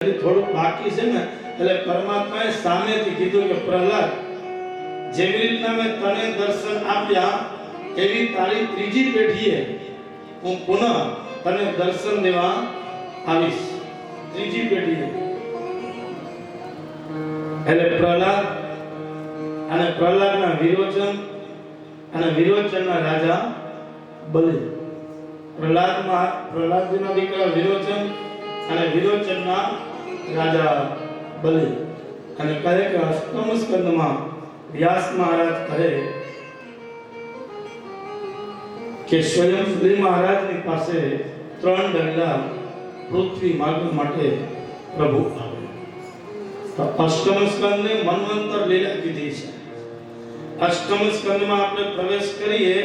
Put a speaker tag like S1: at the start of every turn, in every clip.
S1: થોડું બાકી છે ને એટલે પરમાત્માએ સામેથી કીધું કે પ્રહલાદ, જેવી રીતના મેં તને દર્શન આપ્યા એવી તારી ત્રીજી પેઢીએ હું પુનઃ તને દર્શન દેવા આવીશ. ત્રીજી પેઢીએ એટલે પ્રહલાદ અને પ્રહલાદના વિરોચન અને વિરોચનના રાજા બલિ. પ્રહલાદજીના દીકરા વિરોચન અને વિરોચનના રાજા બલિ. અને કહે કે અષ્ટમ સ્કંદમાં વ્યાસ મહારાજ કહે કે સ્વયં શ્રી મહારાજની પાસે 3 ડગલા પૃથ્વી માગવા માટે પ્રભુ આવે. તો અષ્ટમ સ્કંદને મન્વંતર લીલા કીધી છે. અષ્ટમ સ્કંદમાં આપણે પ્રવેશ કરીએ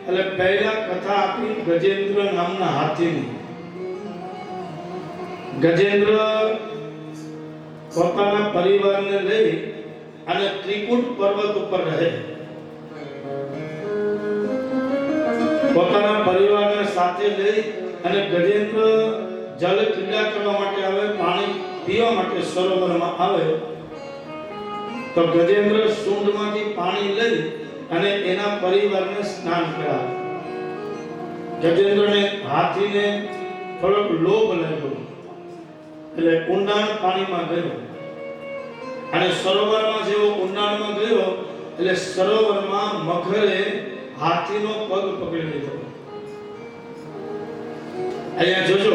S1: એટલે પહેલા કથા આપી ગજેન્દ્ર નામના હાથીની. ગજેન્દ્ર પોતાના પરિવારને લઈ અને ત્રિકૂટ પર્વત ઉપર રહે. પોતાના પરિવારને સાથે લઈ અને ગજેન્દ્ર જલ ક્રીડા કરવા માટે આવે, પાણી પીવા માટે સરોવરમાં આવે. તો ગજેન્દ્ર સૂંઢમાંથી પાણી લઈ અને એના પરિવારને સ્નાન કરાવે. ગજેન્દ્રને હાથીને થોડોક લોભ લાગ્યો એટલે ઊંડાણ પાણીમાં ગયો અને સરોવરમાં જેવો ઊંડાણમાં ગયો એટલે સરોવરમાં મગરે હાથીનો પગ પકડી લીધો. અહીંયા જોજો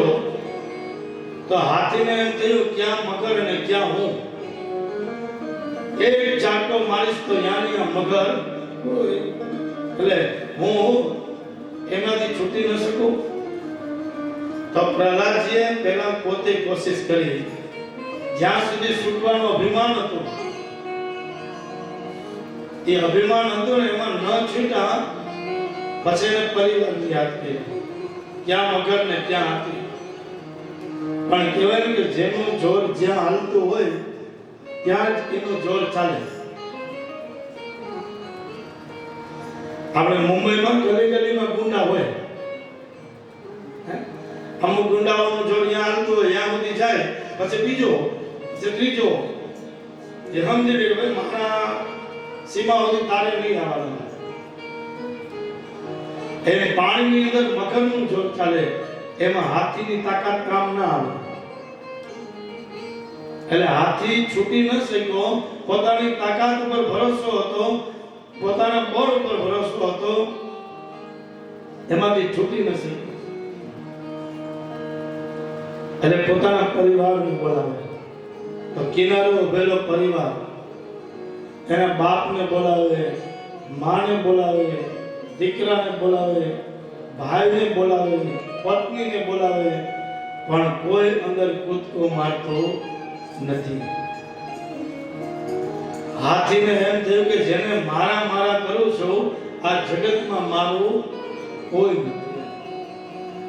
S1: તો હાથીને એમ થયું ક્યાં મગર અને ક્યાં હું. એક ચાંટો મારીશ તો યાની આ મગર એટલે હું એમાંથી છૂટી ન શકું. તો પ્રહલાદજીએ પહેલા પોતે કોશિશ કરી. જ્યાં સુધી છૂટવાનું અભિમાન હતું એ અભિમાન હતું ને એમાં ન છૂટા પછી એને પરિવારની યાદ કરી. ક્યાં મગર ને ક્યાં હાથી. પણ કહેવાય કે જેનું જોર જ્યાં હાલતું હોય ત્યાં જ એનું જોર ચાલે. આપણે મુંબઈમાં ગલી ગલીમાં ગુંડા હોય, અમુક ગુંડાઓનું જોર ત્યાં હાલતું હોય ત્યાં સુધી જાય, પછી બીજો પછી ત્રીજો. એ સમજી લે ભાઈ મારા સીમા સુધી તારે નહીં આવવાનું. એ પાણીની અંદર મગરનું જોર ચાલે, એમાં હાથીની તાકાત કામ ના આવે. એટલે હાથી છૂટી ન શક્યો. પોતાની તાકાત ઉપર ભરોસો હતો, પોતાના બળ ઉપર ભરોસો હતો, એમાંથી છૂટી ન શક્યો. એટલે પોતાના પરિવારને બોલાવે. તો કિનારે ઉભેલો પરિવાર એના બાપને બોલાવે, માને બોલાવે, દીકરાને બોલાવે, ભાઈને બોલાવે, પત્નીને બોલાવે, પણ કોઈ અંદર કૂદકો મારતો નથી. હાથીને એમ થયું કે જેને મારા મારા કરું છું આ જગતમાં મારું કોઈ નથી.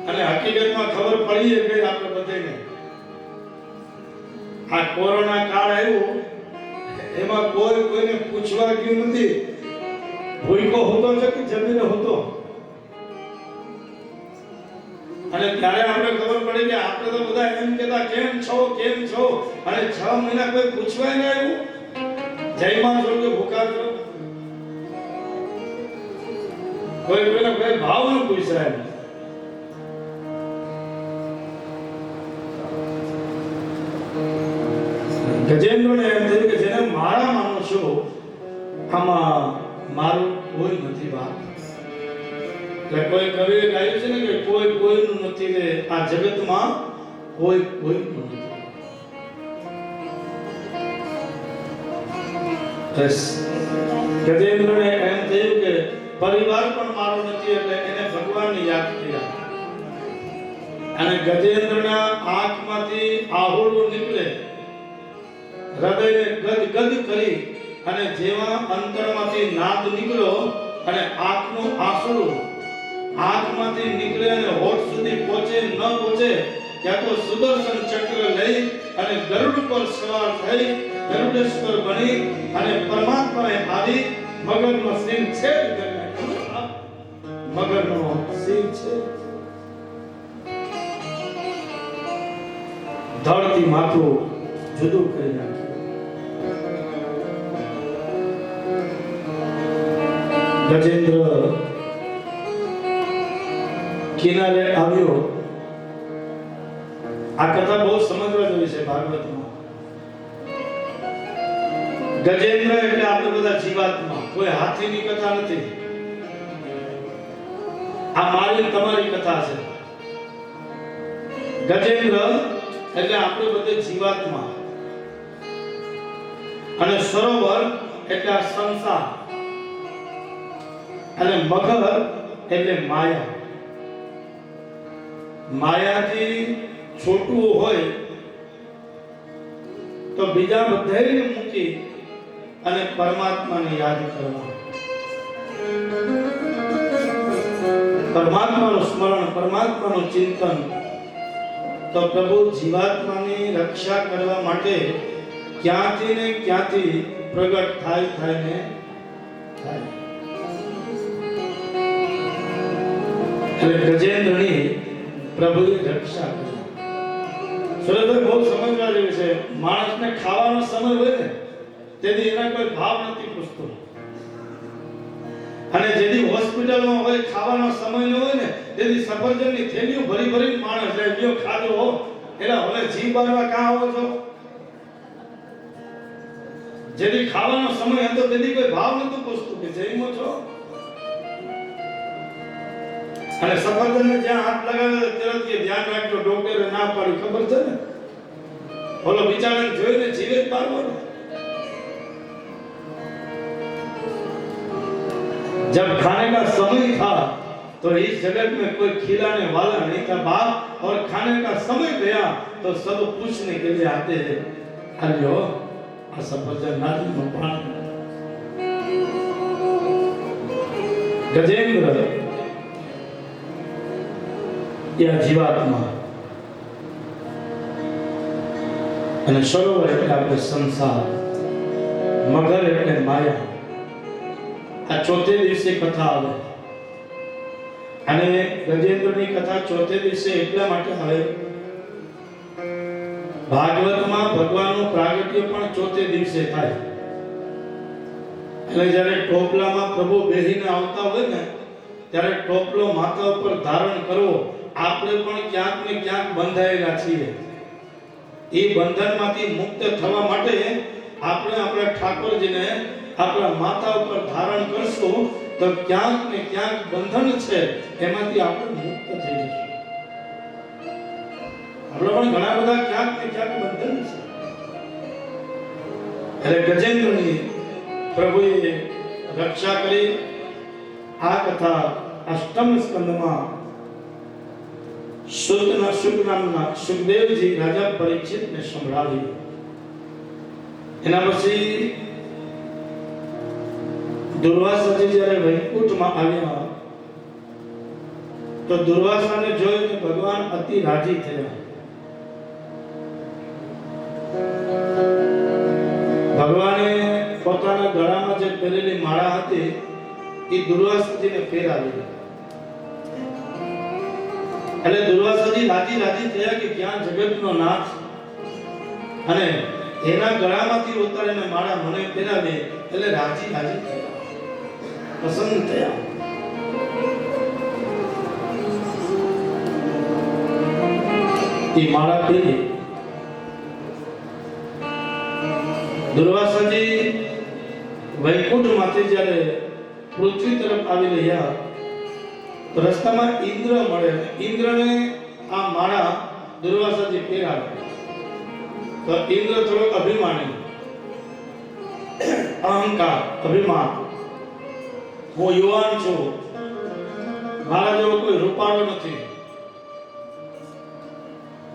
S1: અને હકીકતમાં ખબર પડી ગઈ આપણે બધાને. આ કોરોના કાળ આવ્યો એમાં કોઈ કોઈને પૂછવા ગયું નથી. ભૂલકો હોતો છે કે જમીને હોતો. અને ત્યારે આપણે ખબર પડી કે આપણે તો બધા એમ કહેતા કેમ છો કેમ છો, અને 6 મહિના કોઈ પૂછવાય ન આવ્યું. જયમાં છો કે ભૂખા છો, કોઈ કોઈને કોઈ ભાવ ન પૂછાય. ગજેન્દ્રને એમ થયું કે જેને મારા માનો છો આમાં મારું કોઈ નથી વાત. એટલે કોઈ કવિએ ગાયું છે ને કે કોઈ કોઈનું નથી ને આ જગતમાં કોઈ કોઈનું નથી. ગજેન્દ્રને એમ થયું કે પરિવાર પણ મારો નથી, એટલે એને ભગવાનને યાદ કર્યા. અને ગજેન્દ્રના આંખમાંથી આહોળું નીકળે, હૃદયને ગદગદ કરી અને જેવા અંતરમાંથી નાદ નીકળ્યો અને આંખનું આંસુડું આંખમાંથી નીકળે અને હોઠ સુધી પહોંચે ન પહોંચે ત્યાં તો સુદર્શન ચક્ર લઈ અને ગરુડ પર સવાર થઈ ગરુડેશ્વર બની અને પરમાત્માએ આવી મગરનો સિંહ છે, મગરનો સિંહ છે. ધડથી માથું જુદું કરી નાખ્યું. ગજેન્દ્ર કિનારે આવ્યો. આ કથા બહુ સમજવા જેવી છે ભાગવતમાં. ગજેન્દ્ર એટલે આપણે બધા જીવાત્મા, કોઈ હાથીની કથા નથી. આ મારી તમારી કથા છે. ગજેન્દ્ર એટલે આપણે બધે જીવાત્મા, અને સરોવર એટલે આ સંસાર, અને મગર એટલે માયા. માયાથી છોટું હોય તો બીજા બધાને મૂકી અને પરમાત્માને યાદ કરવા, પરમાત્માનું સ્મરણ, પરમાત્માનું ચિંતન. તો પ્રભુ જીવાત્માની રક્ષા કરવા માટે ક્યાંથી ને ક્યાંથી પ્રગટ થાય ને થાય. એટલે ગજેન્દ્રની પ્રભુએ રક્ષા કરી. સુરેશભાઈ બહુ સમજવા જેવું છે. માણસને ખાવાનો સમય હોય ને તેથી એના કોઈ ભાવ નથી પૂછતો, અને જેથી હોસ્પિટલમાં હોય ખાવાનો સમય ન હોય ને તેથી સફરજનની થેલીઓ ભરી ભરી માણસ જાય, લ્યો ખાધો હો, એટલે હવે જીવ બારવા કાં આવો છો? જેથી ખાવાનો સમય હતો તેથી કોઈ ભાવ નતું પૂછતું કે જઈમો છો. અને સફરજનને જ્યાં હાથ લગાવે તરત કે ધ્યાન રાખજો, ડોક્ટરે ના પાડી, ખબર છે ને? બોલો બિચારાને જોઈને જીવે જ પારવો ને. जब खाने का समय था तो इस जगत में कोई खिलाने वाला नहीं था बाप, और खाने का समय गया तो सब पूछने के लिए आते हैं, अलियो आ सफरजन नादी में पानी. गजेंद्र या जीवात्मा અને સરોવર એટલે આપણે સંસાર, મગર એટલે માયા. આ ચોથે દિવસે કથા આવે, અને ગજેન્દ્રની કથા ચોથે દિવસે એટલા માટે આવે, ભાગવતમાં ભગવાનનું પ્રાગટ્ય પણ ચોથે દિવસે થાય. એટલે જ્યારે ટોપલામાં પ્રભુ બેહીને આવતા હોય ને ત્યારે ટોપલો માથા ઉપર ધારણ કરવો. આપણે પણ ક્યાંક ને ક્યાંક બંધાયેલા છીએ. એ બંધનમાંથી મુક્ત થવા માટે આપણે આપણા ઠાકોરજીને આપણા માથા ઉપર ધારણ કરશું તો ક્યાંક ને ક્યાંક બંધન છે એમાંથી આપણે મુક્ત થઈ જશું. આપણે પણ ઘણા બધા ક્યાંક ને ક્યાંક બંધન છે. એટલે ગજેન્દ્રની પ્રભુએ રક્ષા કરી. આ કથા અષ્ટમ સ્કંદમાં સુતના સુખ નામના સુખદેવજી રાજા પરીક્ષિતને સંભળાવી. એના પછી દુર્વાસાજી જ્યારે વૈકુંઠમાં આવ્યા તો દુર્વાસાને જોઈને ભગવાન અતિ રાજી થયા. ભગવાને પોતાના ગળામાં જે પહેરેલી માળા હતી એ દુર્વાસાજીને પહેરાવી. એટલે દુર્વાસાજી રાજી થયા કે ક્યાં જગતનો નાથ, અને એના ગળામાંથી ઉતારીને માળા મને પહેરાવે. એટલે રાજી થયા, પસંદ થયા. એ માળા પહેરી દુર્વાસાજી વૈકુંઠમાંથી જ્યારે પૃથ્વી તરફ આવી રહ્યા તો રસ્તામાં ઇન્દ્ર મળે. ઇન્દ્રને આ માળા દુર્વાસાજી પહેરાવે તો ઇન્દ્ર થોડોક અભિમાની, અહંકાર, અભિમાન, હું યુવાન છું, મારા જેવો કોઈ રૂપાળો નથી,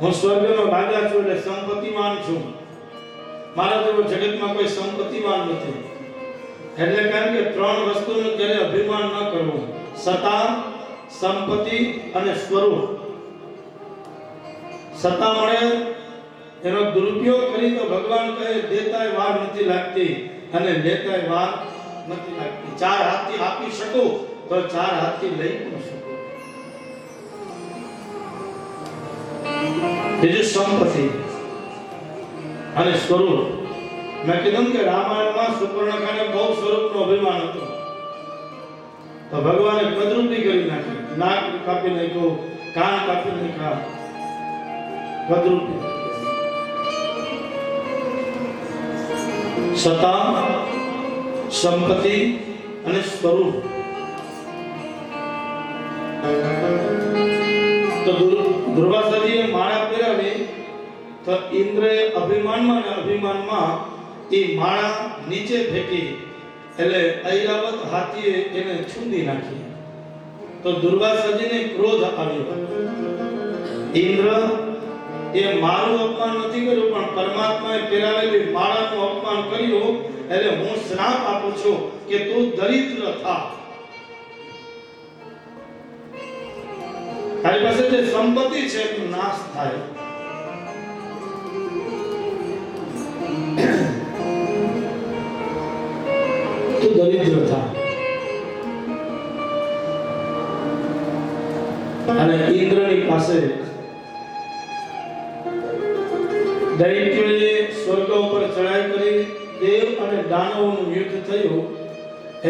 S1: હું સ્વર્ગનો રાજા છું એટલે સંપત્તિવાન છું, મારા જેવો જગતમાં કોઈ સંપત્તિવાન નથી. એટલે કારણ કે ત્રણ વસ્તુનું ક્યારે અભિમાન ન કરવું: સત્તા, સંપત્તિ અને સ્વરૂપ. સત્તા મળે એનો દુરુપયોગ કરી તો ભગવાન કહે દેતાય વાર નથી લાગતી અને લેતાય વાર નથી લાગતી. ચાર હાથથી આપી શકો તો ચાર હાથથી લઈ પણ શકો. બીજું સંપત્તિ. અને સ્વરૂપ. મેં કીધું કે રામાયણમાં સુપર્ણખાને બહુ સ્વરૂપનો અભિમાન હતો, તો ભગવાને કદરૂપી કરી નાખી, નાક કાપી નાખ્યું, કાન કાપી નાખ્યા, કદરૂપી. સત્તા, સંપત્તિ અને સ્વરૂપ. તો દુર્વાસાજીએ માળા પહેરાવી તો ઇન્દ્રએ અભિમાનમાં એ માળા નીચે ફેંકી, એટલે ઐરાવત હાથીએ એને છૂંદી નાખી. તો દુર્વાસાજીને ક્રોધ આવ્યો. ઇન્દ્ર એ મારું અપમાન નથી કર્યું, પણ પરમાત્માએ પહેરાવેલી માળાનું અપમાન કર્યું, એટલે હું શ્રાપ આપું છું કે તું દરિદ્ર થા. તારી પાસે જે સંપત્તિ છે એનો નાશ થાય. તું દરિદ્ર થા. અને ઇન્દ્રની પાસે દૈત્યોએ સ્વર્ગ ઉપર ચડાઈ કરી, દેવ અને દાનવોનું યુદ્ધ થયું.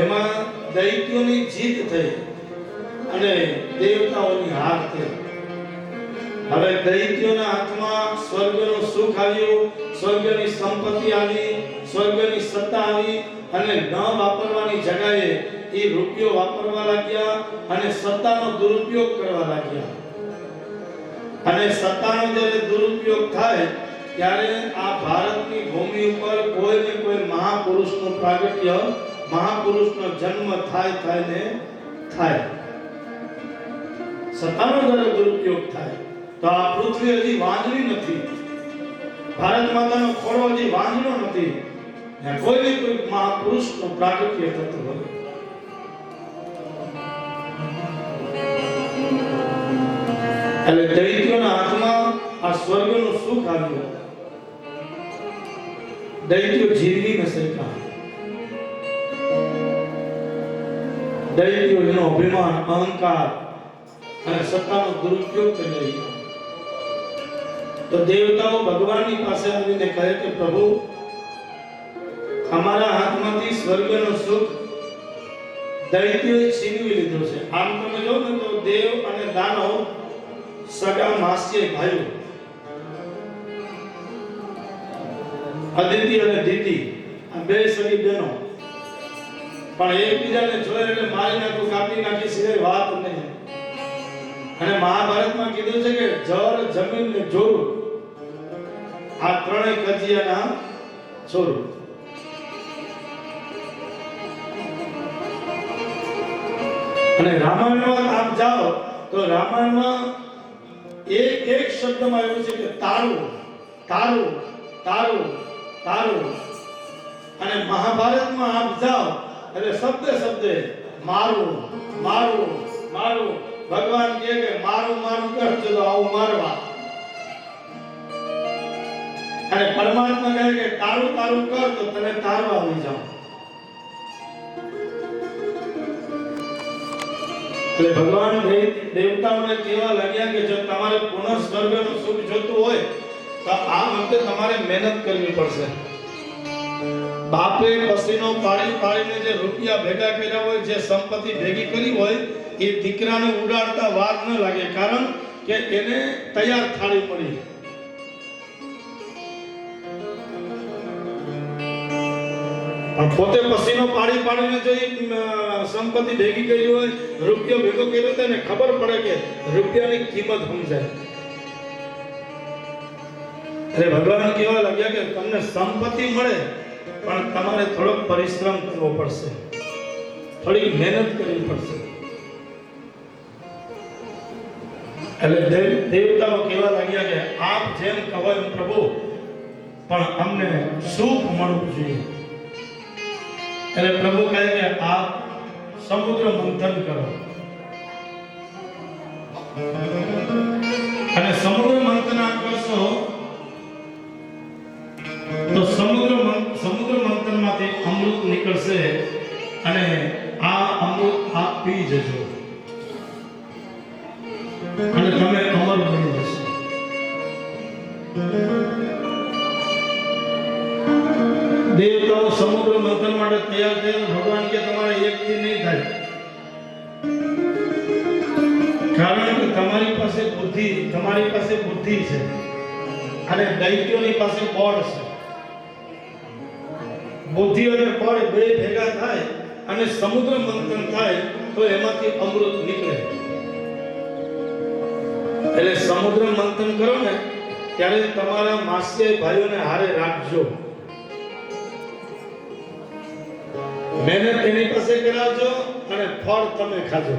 S1: એમાં દૈત્યોની જીત થઈ અને દેવતાઓની હાર થઈ. હવે દૈત્યોના હાથમાં સ્વર્ગનું સુખ આવ્યું, સ્વર્ગની સંપત્તિ આવી, સ્વર્ગની સત્તા આવી, અને ન વાપરવાની જગ્યાએ એ રૂપિયો વાપરવા લાગ્યા અને સત્તાનો દુરુપયોગ કરવા લાગ્યા. અને સત્તાનો જ્યારે દુરુપયોગ થાય ત્યારે આ ભારતની ભૂમિ ઉપર કોઈ ને કોઈ મહાપુરુષનું પ્રાગટ્ય, મહાપુરુષનો જન્મ થાય. સત્તાનો જ્યારે દુરુપયોગ થાય તો આ પૃથ્વી હજી વાંજળી નથી, ભારત માતાનો ખોળો હજી વાંજળો નથી, કોઈ ને કોઈ મહાપુરુષનું પ્રાગટ્ય થતું હોય. એટલે દૈત્યોના હાથમાં આ સ્વર્ગનું સુખ આવ્યું. દૈત્યો જીવી ન શક્યા. દૈત્યો એનો અભિમાન, અહંકાર અને સત્તાનો દુરુપયોગ કરી રહ્યા. તો દેવતાઓ ભગવાનની પાસે આવીને કહે કે પ્રભુ, અમારા હાથમાંથી સ્વર્ગનું સુખ દૈત્યોએ છીનવી લીધું છે. આમ તમે જો ને તો દેવ અને દાનવ સગા માસ્ય ભાઈઓ, અદિતિ અને દિતિ, આ બે સગી બહેનો, પણ એકબીજાને જોઈ એટલે મારી નાખું, કાપી નાખી સિવાય વાત નહીં. અને મહાભારતમાં કીધું છે કે જળ, જમીન ને જોરું, આ ત્રણેય કજિયાના છોરું. અને રામાયણમાં આપ જાઓ તો રામાયણમાં એક શબ્દમાં એવું છે કે તારું, તારું, તારું, તારું. અને મહાભારતમાં આપ જાઓ એટલે શબ્દે મારું, મારું, મારું. ભગવાન કહે કે મારું મારું કરજો તો આવું મારવા. અને પરમાત્મા કહે કે તારું તારું કર તો તને તારવા આવી જાવ. એટલે ભગવાન દેવતાઓને કહેવા લાગ્યા કે જો તમારે પુનઃ સ્વર્ગનું સુખ જોતું હોય તો આ વખતે તમારે મહેનત કરવી પડશે. બાપે પસીનો પાડીને જે રૂપિયા ભેગા કર્યા હોય, જે સંપત્તિ ભેગી કરી હોય, એ દીકરાને ઉડાડતા વાર ન લાગે, કારણ કે એને તૈયાર થાળી મળી. પણ પોતે પસીનો પાડીને જો સંપત્તિ ભેગી કરી હોય, રૂપિયો ભેગો કર્યો તો એને ખબર પડે કે રૂપિયાની કિંમત સમજાય. એટલે ભગવાન કહેવા લાગ્યા કે તમને સંપત્તિ મળે પણ તમારે થોડોક પરિશ્રમ કરવો પડશે, થોડી મહેનત કરવી પડશે. એટલે દેવતાઓ કહેવા લાગ્યા કે આપ જેમ કહો એમ પ્રભુ, પણ અમને સુખ મળવું જોઈએ. એટલે પ્રભુ કહે કે આપ સમુદ્ર મંથન કરો. અને સમુદ્ર મંથન આપ કરશો તો સમુદ્ર મંથનમાંથી અમૃત નીકળશે અને આ અમૃત આપ પી જજો અને તમે અમર બની જશો. દેવતાઓ સમુદ્ર મંથન માટે તૈયાર થયા. ભગવાન કે તમારે એક દી નહીં થાય, કારણ કે તમારી પાસે બુદ્ધિ છે અને દૈત્યોની પાસે બળ છે. બુદ્ધિ અને બળ બે ભેગા થાય અને સમુદ્ર મંથન થાય તો એમાંથી અમૃત નીકળે. એટલે સમુદ્ર મંથન કરો ને ત્યારે તમારા માસ્ય ભાઈઓને હારે રાખજો. મહેનત એની પાસે કરાવજો અને ફળ તમે ખાજો.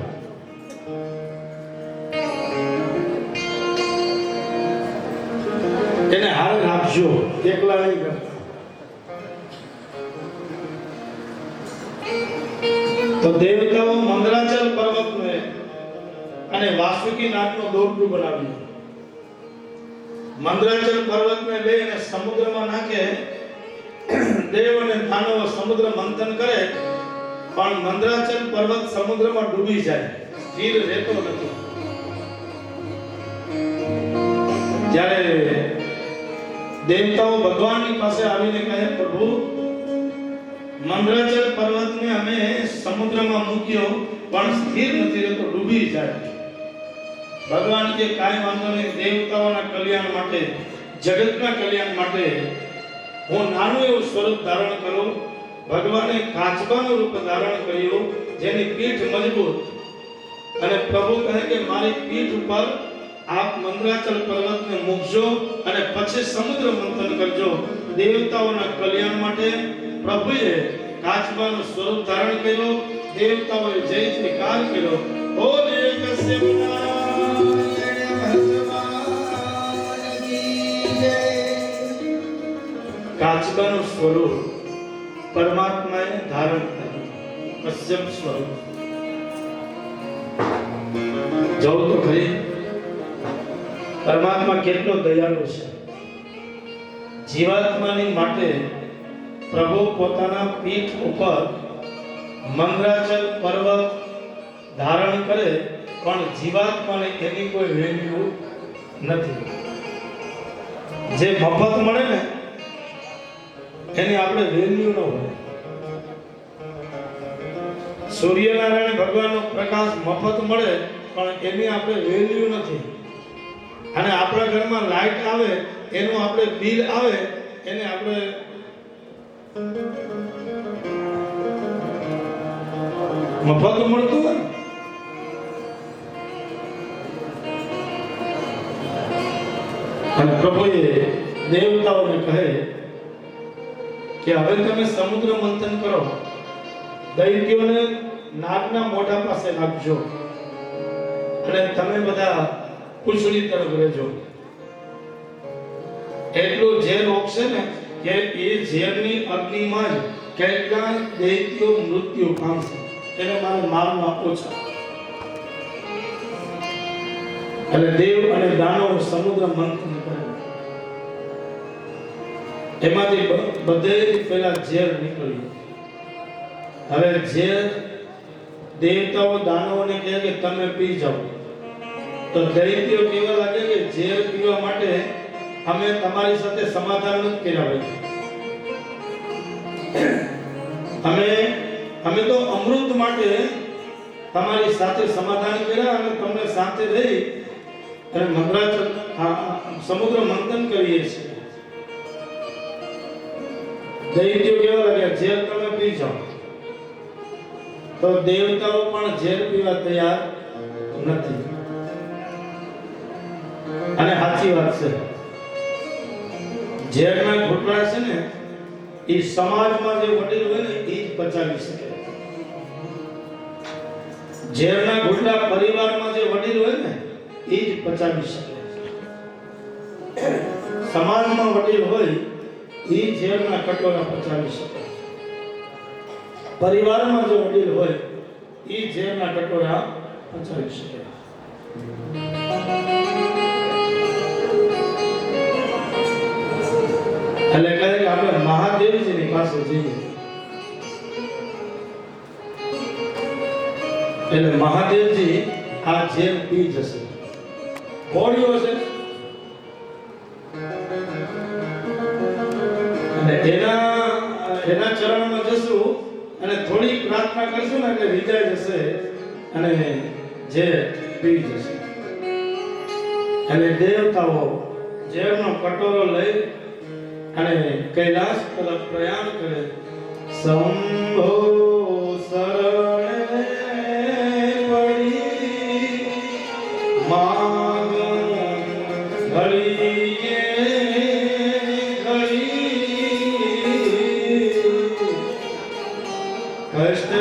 S1: એને હારે રાખજો, એકલા નહીં કરતા. તો દેવતાઓ મંદરાચલ પર્વતને અને વાસુકી નાગનો દોરડું બનાવ્યું. મંદરાચલ પર્વતને લઈ અને સમુદ્રમાં નાખે. દેવ અને દાનવો સમુદ્ર મંથન કરે પણ મંદરાચલ પર્વત સમુદ્રમાં ડૂબી જાય, સ્થિર રહેતો નથી. જ્યારે દેવતાઓ ભગવાનની પાસે આવીને કહે, પ્રભુ મંદરાચલ પર્વતને અમે સમુદ્રમાં મૂક્યો પણ સ્થિર નથી રહેતો, ડૂબી જાય. ભગવાન કે કાંઈ વાંધો નહીં, દેવતાઓના કલ્યાણ માટે, જગતના કલ્યાણ માટે હું નાનું એવું સ્વરૂપ ધારણ કરું. ભગવાને કાચબાનું રૂપ ધારણ કર્યું, જેની પીઠ મજબૂત. અને પ્રભુ કહે કે મારી પીઠ ઉપર આપ મંદરાચલ પર્વતને મૂકજો અને પછી સમુદ્ર મંથન કરજો. દેવતાઓના કલ્યાણ માટે પ્રભુએ કાચબાનું સ્વરૂપ ધારણ કર્યું. દેવતાઓએ જય જયકાર કર્યો. બોલે કાચબાનું સ્વરૂપ પરમાત્માએ ધારણ કર્યું, કશ્યપ સ્વરૂપ. જવું તો ખરી પરમાત્મા કેટલો દયાળુ છે. જીવાત્માની માટે પ્રભુ પોતાના પીઠ ઉપર મંદરાચલ પર્વત ધારણ કરે પણ જીવાત્માને એની કોઈ વેલ્યુ નથી. જે મફત મળે ને એની આપણે વેલ્યુ ન હોય. સૂર્યનારાયણ ભગવાનનો પ્રકાશ મફત મળે પણ એની આપણે વેલ્યુ નથી. અને આપણા ઘરમાં લાઈટ આવે એનું આપણે બિલ આવે એને આપણે મફત મળતું હોય. અને પ્રભુએ દેવતાઓને કહે કે હવે તમે સમુદ્ર મંથન કરો, દૈત્યોને નાગના મોઢા પાસે નાખજો અને તમે બધા પૂછડી તરફ રહેજો. એટલું ઝેર ઓગશે ને કે એ ઝેરની અગ્નિમાં જ કેટલા દૈત્યો મૃત્યુ પામશે. એને મારે મારવા ઓછા. અને દેવ અને દાનવ સમુદ્ર મંથન કરે. એમાંથી બધેથી પહેલા ઝેર નીકળ્યું. હવે ઝેર દેવતાઓ દાનવોને કહે કે તમે પી જાઓ. તો દૈત્યો કેવા લાગે કે ઝેર પીવા માટે અમે તમારી સાથે સમાધાન નથી કર્યા. અમે તો અમૃત માટે તમારી સાથે સમાધાન કર્યા અને તમને સાથે રહી અને મંદરાચલ સમુદ્ર મંથન કરીએ છીએ. દૈત્યો કેવા લાગ્યા, ઝેર તમે પી જાઓ. તો દેવતાઓ પણ ઝેર પીવા તૈયાર નથી. અને સાચી વાત છે, ઝેરના ઘૂંટડા છે ને એ સમાજમાં જે વડીલ હોય ને એ જ બચાવી શકે. ઝેરના ઘૂંટડા પરિવારમાં જે વડીલ હોય ને એ જ બચાવી શકે. સમાજમાં વડીલ હોય એ ઝેરના કટોરા પચાવી શકે. પરિવારમાં જો વડીલ હોય એ ઝેરના કટોરા પચાવી શકે. એટલે કહે કે આપણે મહાદેવજીની પાસે જઈએ. એટલે મહાદેવજી આ ઝેર પી જશે. કોળીઓ છે અને એના એના ચરણમાં જશું અને થોડી પ્રાર્થના કરશું ને એટલે વિદાય જશે અને જે પી જશે. અને દેવતાઓ ઝેરનો કટોરો લઈ અને કૈલાસ તરફ પ્રયાણ કરે. શંભો શરણે પડી માગ ઘડીએ ઘડી કષ્ટ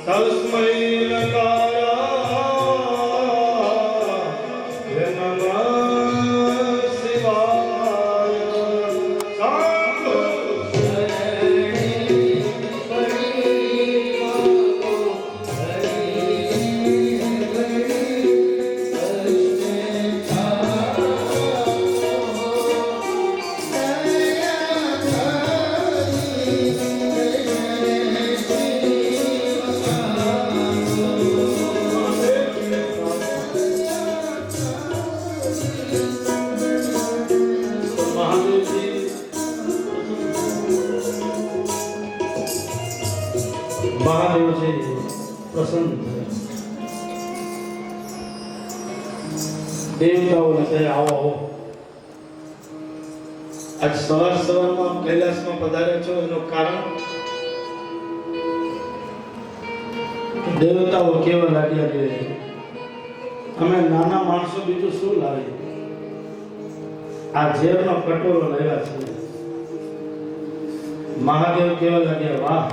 S2: तस्मै नकाराय
S1: પ્રસન્ન થયા. દેવતાઓને કહે આવો આવો. આજ સવારમાં કૈલાસમાં પધાર્યા છો એનું કારણ દેવતાઓ કેવા લાગ્યા કે અમે નાના માણસો બીજું શું લાવીએ, આ ઝેરનો કટોરો લાવ્યા છે. મહાદેવ કેવા લાગ્યા વાહ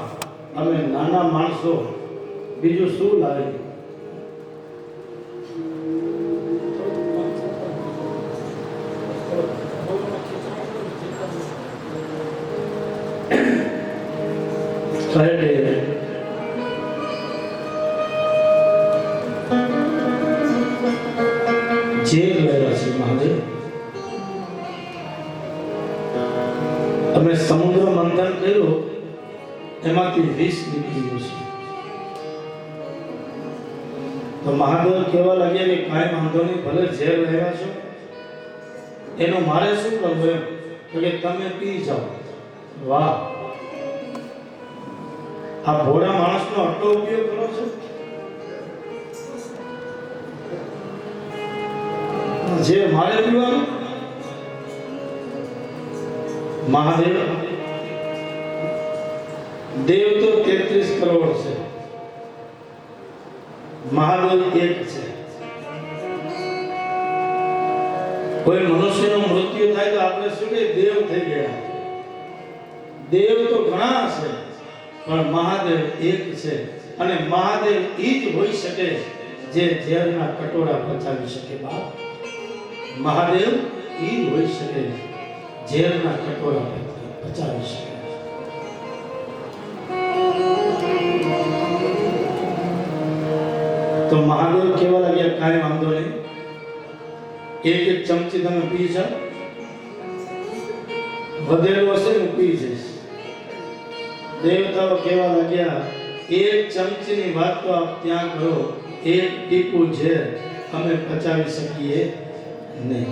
S1: અમે નાના માણસો બીજું શું લાવીએ. કહે ઝેર લાવ્યા છે મહાદેવ. અમે સમુદ્ર મંથન કર્યું એમાંથી વિષ નીકળ્યું છે. તો મહાદેવ કેવા લાગ્યા કે કાંઈ વાંધો નહીં, ભલે ઝેર લાવ્યા છો એનો મારે શું કરવું એમ કે તમે પી જાઓ. વાહ આ ભોળા માણસનો આટલો ઉપયોગ કરો છો. જે મારે પીવાનું. મહાદેવ દેવ તો 33 કરોડ છે, મહાદેવ એક છે. કોઈ મનુષ્યનું મૃત્યુ થાય તો આપણે શું કે દેવ થઈ ગયા. દેવ તો ઘણા છે પણ મહાદેવ એક છે. અને મહાદેવ ઈ જ હોઈ શકે જે ઝેરના કટોરા પચાવી શકે. બાપ મહાદેવ ઈ જ હોઈ શકે ઝેરના કટોરા પચાવી શકે. તો મહાદેવ કેવા લાગ્યા કાંઈ વાંધો નહીં, એક એક ચમચી તમે પી જાઓ, વધેલું હશે હું પી જઈશ. દેવતાઓ કેવા લાગ્યા એક ચમચીની વાત તો આપ ત્યાં કરો, એક ટીપું ઝેર અમે પચાવી શકીએ નહીં.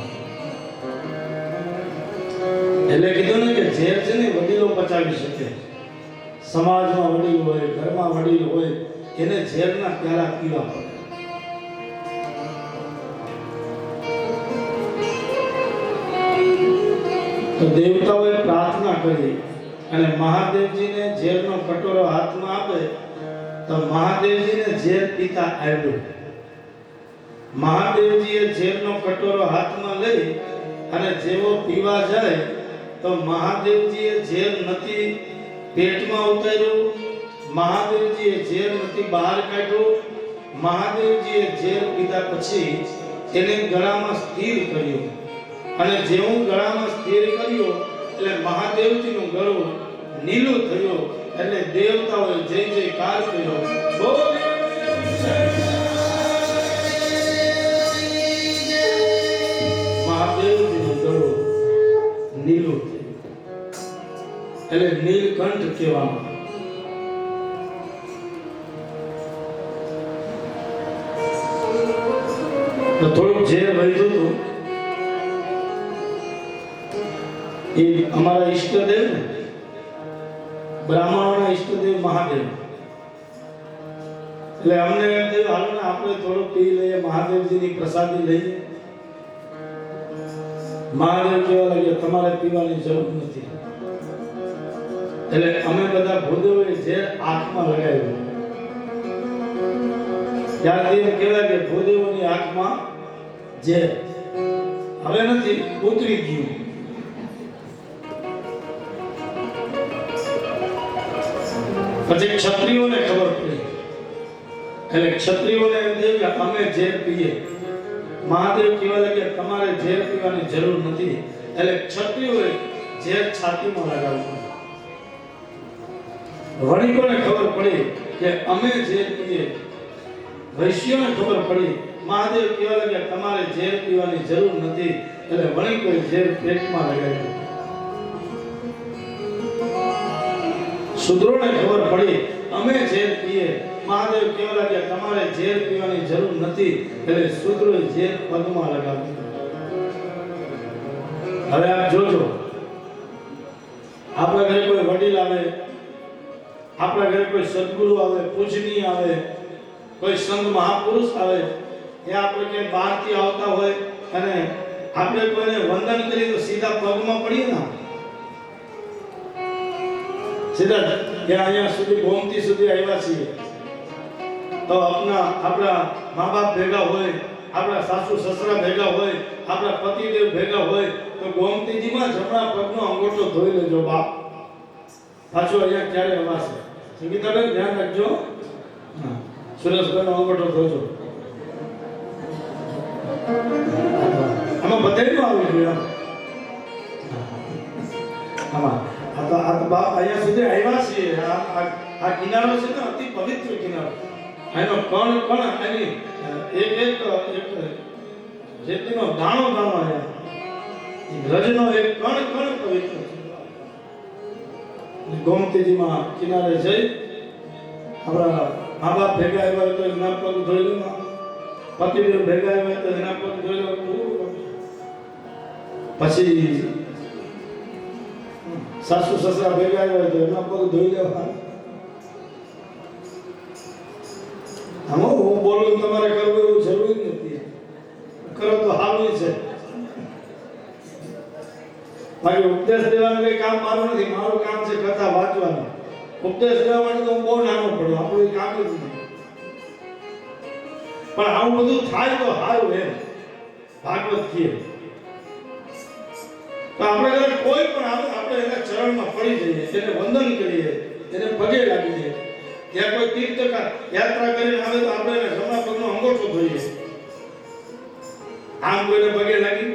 S1: એટલે કીધું ને કે ઝેર છે ને વડીલો પચાવી શકે. સમાજમાં વડીલ હોય, ઘરમાં વડીલ હોય, એને ઝેરના પ્યાલા પીવા પડે. તો દેવતાઓએ પ્રાર્થના કરી અને મહાદેવજીને ઝેરનો કટોરો હાથમાં આપે તો મહાદેવજીને ઝેર પીતા આવ્યું. મહાદેવજીએ ઝેરનો કટોરો હાથમાં લઈ અને જેવો પીવા જાય તો મહાદેવજીએ ઝેર નથી પેટમાં ઉતાર્યું, મહાદેવજીએ ઝેર નથી બહાર કાઢ્યું. મહાદેવજીએ ઝેર પીધા પછી એને ગળામાં સ્થિર કર્યું અને જેવું ગળામાં સ્થિર કર્યું એટલે મહાદેવજીનું ગળું નીલું થયું. એટલે દેવતાઓએ જય જયકાર કર્યો. મહાદેવજીનું ગળું નીલું થયું એટલે નીલકંઠ કહેવામાં. તો થોડુંક ઝેર વધ્યું હતું. એ અમારા ઈષ્ટદેવ ને બ્રાહ્મણોના ઈષ્ટદેવ મહાદેવ. એટલે અમને એમ થયું હાલો ને આપણે થોડુંક પી લઈએ, મહાદેવજીની પ્રસાદી લઈએ. મહાદેવ કેવા લાગ્યા તમારે પીવાની જરૂર નથી. એટલે અમે બધા ભૂદેવોએ ઝેર આંખમાં લગાવ્યું. ત્યારથી એમ કહેવાય કે ભૂદેવોની આંખમાં ઝેર હવે નથી, ઉતરી ગયું. પછી ક્ષત્રિયોને ખબર પડી. એટલે ક્ષત્રિયોને એમ થયું કે અમે ઝેર પીએ. મહાદેવ કેવા લાગ્યા તમારે ઝેર પીવાની જરૂર નથી. એટલે ક્ષત્રિયોએ ઝેર છાતીમાં લગાવ્યું. વણિકોને ખબર પડી કે અમે ઝેર પીએ. વૈશ્યોને ખબર પડી. મહાદેવ કેવા લાગ્યા તમારે ઝેર પીવાની જરૂર નથી. એટલે વણિકોએ ઝેર પેટમાં લગાવ્યું. શૂદ્રોને ખબર પડી અમે ઝેર પીએ. મહાદેવ કેવા લાગ્યા તમારે ઝેર પીવાની જરૂર નથી. એટલે શૂદ્રોએ ઝેર પગમાં લગાવ્યું. હવે આપ જોજો, આપણા ઘરે કોઈ વડીલ આવે, આપણા ઘરે કોઈ સદગુરુ આવે, પૂજનીય આવે, કોઈ સંત મહાપુરુષ આવે એ આપણે કે બહારથી આવતા હોય અને આપણે કોઈને વંદન કરીએ તો સીધા પગમાં પડીએ ને સીધા અહીંયા સુધી ગોમતી સુધી આવ્યા છીએ તો આપણા મા બાપ ભેગા હોય, આપણા સાસુ સસરા ભેગા હોય, આપણા પતિદેવ ભેગા હોય તો ગોમતીજીમાં જમણા પગનો અંગૂઠો ધોઈ લેજો બાપ. પાછો અહીંયા ક્યારે અવાશે સંગીતાબેન ધ્યાન રાખજો. સુરેશભાઈનો અંગૂઠો ધોજો. આમાં બધાયનું આવી ગયું. આમાં આ તો બાપ અહીંયા સુધી આવ્યા છીએ. આ કિનારો છે ને અતિ પવિત્ર કિનારો. એનો કણ એની એક જેટલીનો દાણો અહીંયા રજનો એક કણ પવિત્ર છે. ગોમતીજીમાં કિનારે જઈ આપણા મા બાપ ભેગા આવ્યા હોય તો એના પગ ધોઈ લો, પતિદેવ ભેગા આવ્યા તો એના પગ ધોઈ લો. પછી સાસુ સસરા ભેગા આવ્યા હોય તો એના પગ ધોઈ લેવા. આમાં હું બોલું તમારે કરવું એવું જરૂરી જ નથી. કરો તો સારું છે. મારી ઉપદેશ દેવાનું કઈ કામ મારું નથી. મારું કામ છે કથા વાંચવાનું. ઉપદેશ દેવા માટે તો હું બહુ નાનો પડું. આપણું કામ જ નથી. પણ આવું બધું થાય તો સારું એમ ભાગવત કહે તો આપણે કોઈ પણ આવે આપણે એના ચરણમાં પડી જઈએ, એને વંદન કરીએ, એને પગે લાગીએ. ત્યાં કોઈ તીર્થ યાત્રા કરીને આવે તો આપણે એને જમણા પગનો અંગૂઠો ધોઈએ. આમ કોઈને પગે લાગી,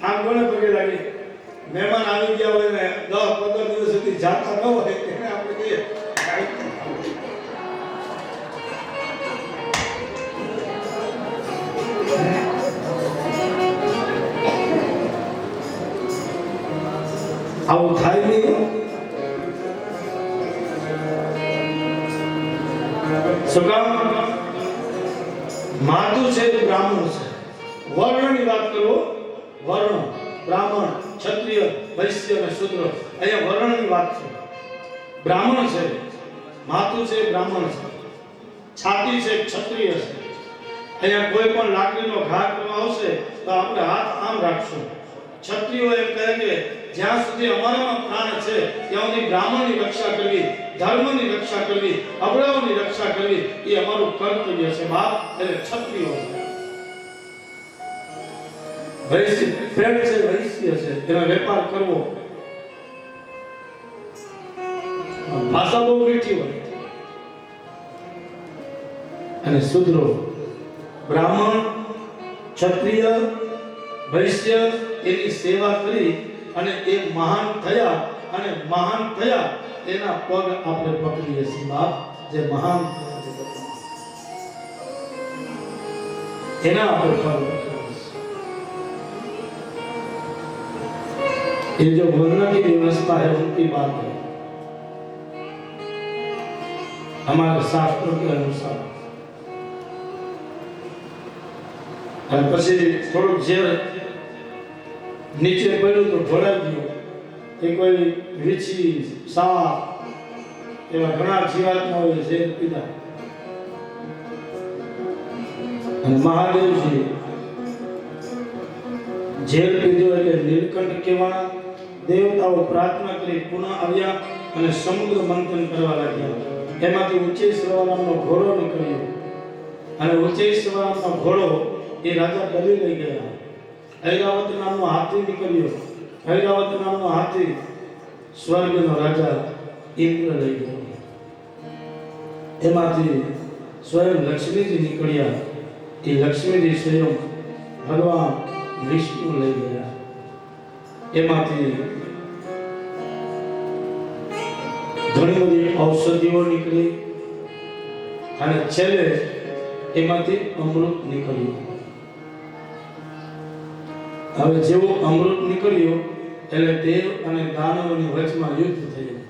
S1: આમ કોને પગે લાગી. મહેમાન આવી ગયા હોય ને 10-15 દિવસ સુધી જાતા ન હોય એને આપણે કહીએ આવું થાય નહીં. માધુ છે તો બ્રાહ્મણ છે. વર્ણની વાત કરો, વર્ણ બ્રાહ્મણ, ક્ષત્રિય, વૈશ્ય અને શૂદ્ર. અહીંયા વર્ણની વાત છે. બ્રાહ્મણ છે, માથું છે બ્રાહ્મણ છે, છાતી છે ક્ષત્રિય છે. અહીંયા કોઈ પણ લાકડીનો ઘા કરવા આવશે તો આપણે હાથ આમ રાખશું. ક્ષત્રિયો એમ કહે કે જ્યાં સુધી અમારામાં પ્રાણ છે ત્યાં સુધી બ્રાહ્મણની રક્ષા કરવી, ધર્મની રક્ષા કરવી, અબળાઓની રક્ષા કરવી એ અમારું કર્તવ્ય છે બાપ. એટલે ક્ષત્રિયો છે. વૈશ્ય પેટ છે, વૈશ્ય છે, એનો વેપાર કરવો. ભાષા બહુ મીઠી હોય. અને શૂદ્રો, બ્રાહ્મણ, ક્ષત્રિય, વૈશ્ય એની સેવા કરી અને એ મહાન થયા અને મહાન થયા એના પગ આપણે પકડીએ છીએ બાપ. જે મહાન એના આપણે પગ ये जो वर्ण की व्यवस्था है उनकी बात है. हमारे शास्त्रों के अनुसार और પછી થોડું ઝેર નીચે પડ્યું તો ઢોળાઈ ગયું. એ કોઈ વીછી, સાપ એવા ઘણા જીવાત્મા હોય ઝેર પીધા. અને મહાદેવજી ઝેર પીધું એટલે નીલકંઠ કહેવાના દેવતાઓ પ્રાર્થના કરી પુનઃ આવ્યા અને સમુદ્ર મંથન કરવા લાગ્યા. એમાંથી ઉચ્ચેશ્વર નામનો ઘોડો નીકળ્યો અને ઉચ્ચેશ્વર નામનો ઘોડો એ રાજા બલી લઈ ગયા. ઐરાવત નામનો હાથી નીકળ્યો. ઐરાવત નામનો હાથી સ્વર્ગનો રાજા ઇન્દ્ર લઈ ગયો. એમાંથી સ્વયં લક્ષ્મીજી નીકળ્યા. એ લક્ષ્મીજી સ્વયં ભગવાન વિષ્ણુ લઈ ગયા. એમાંથી ઘણી બધી ઔષધિઓ નીકળી અને છેલ્લે એમાંથી અમૃત નીકળ્યું. હવે જેવું અમૃત નીકળ્યું એટલે દેવ અને દાનવોની વચમાં યુદ્ધ થયું.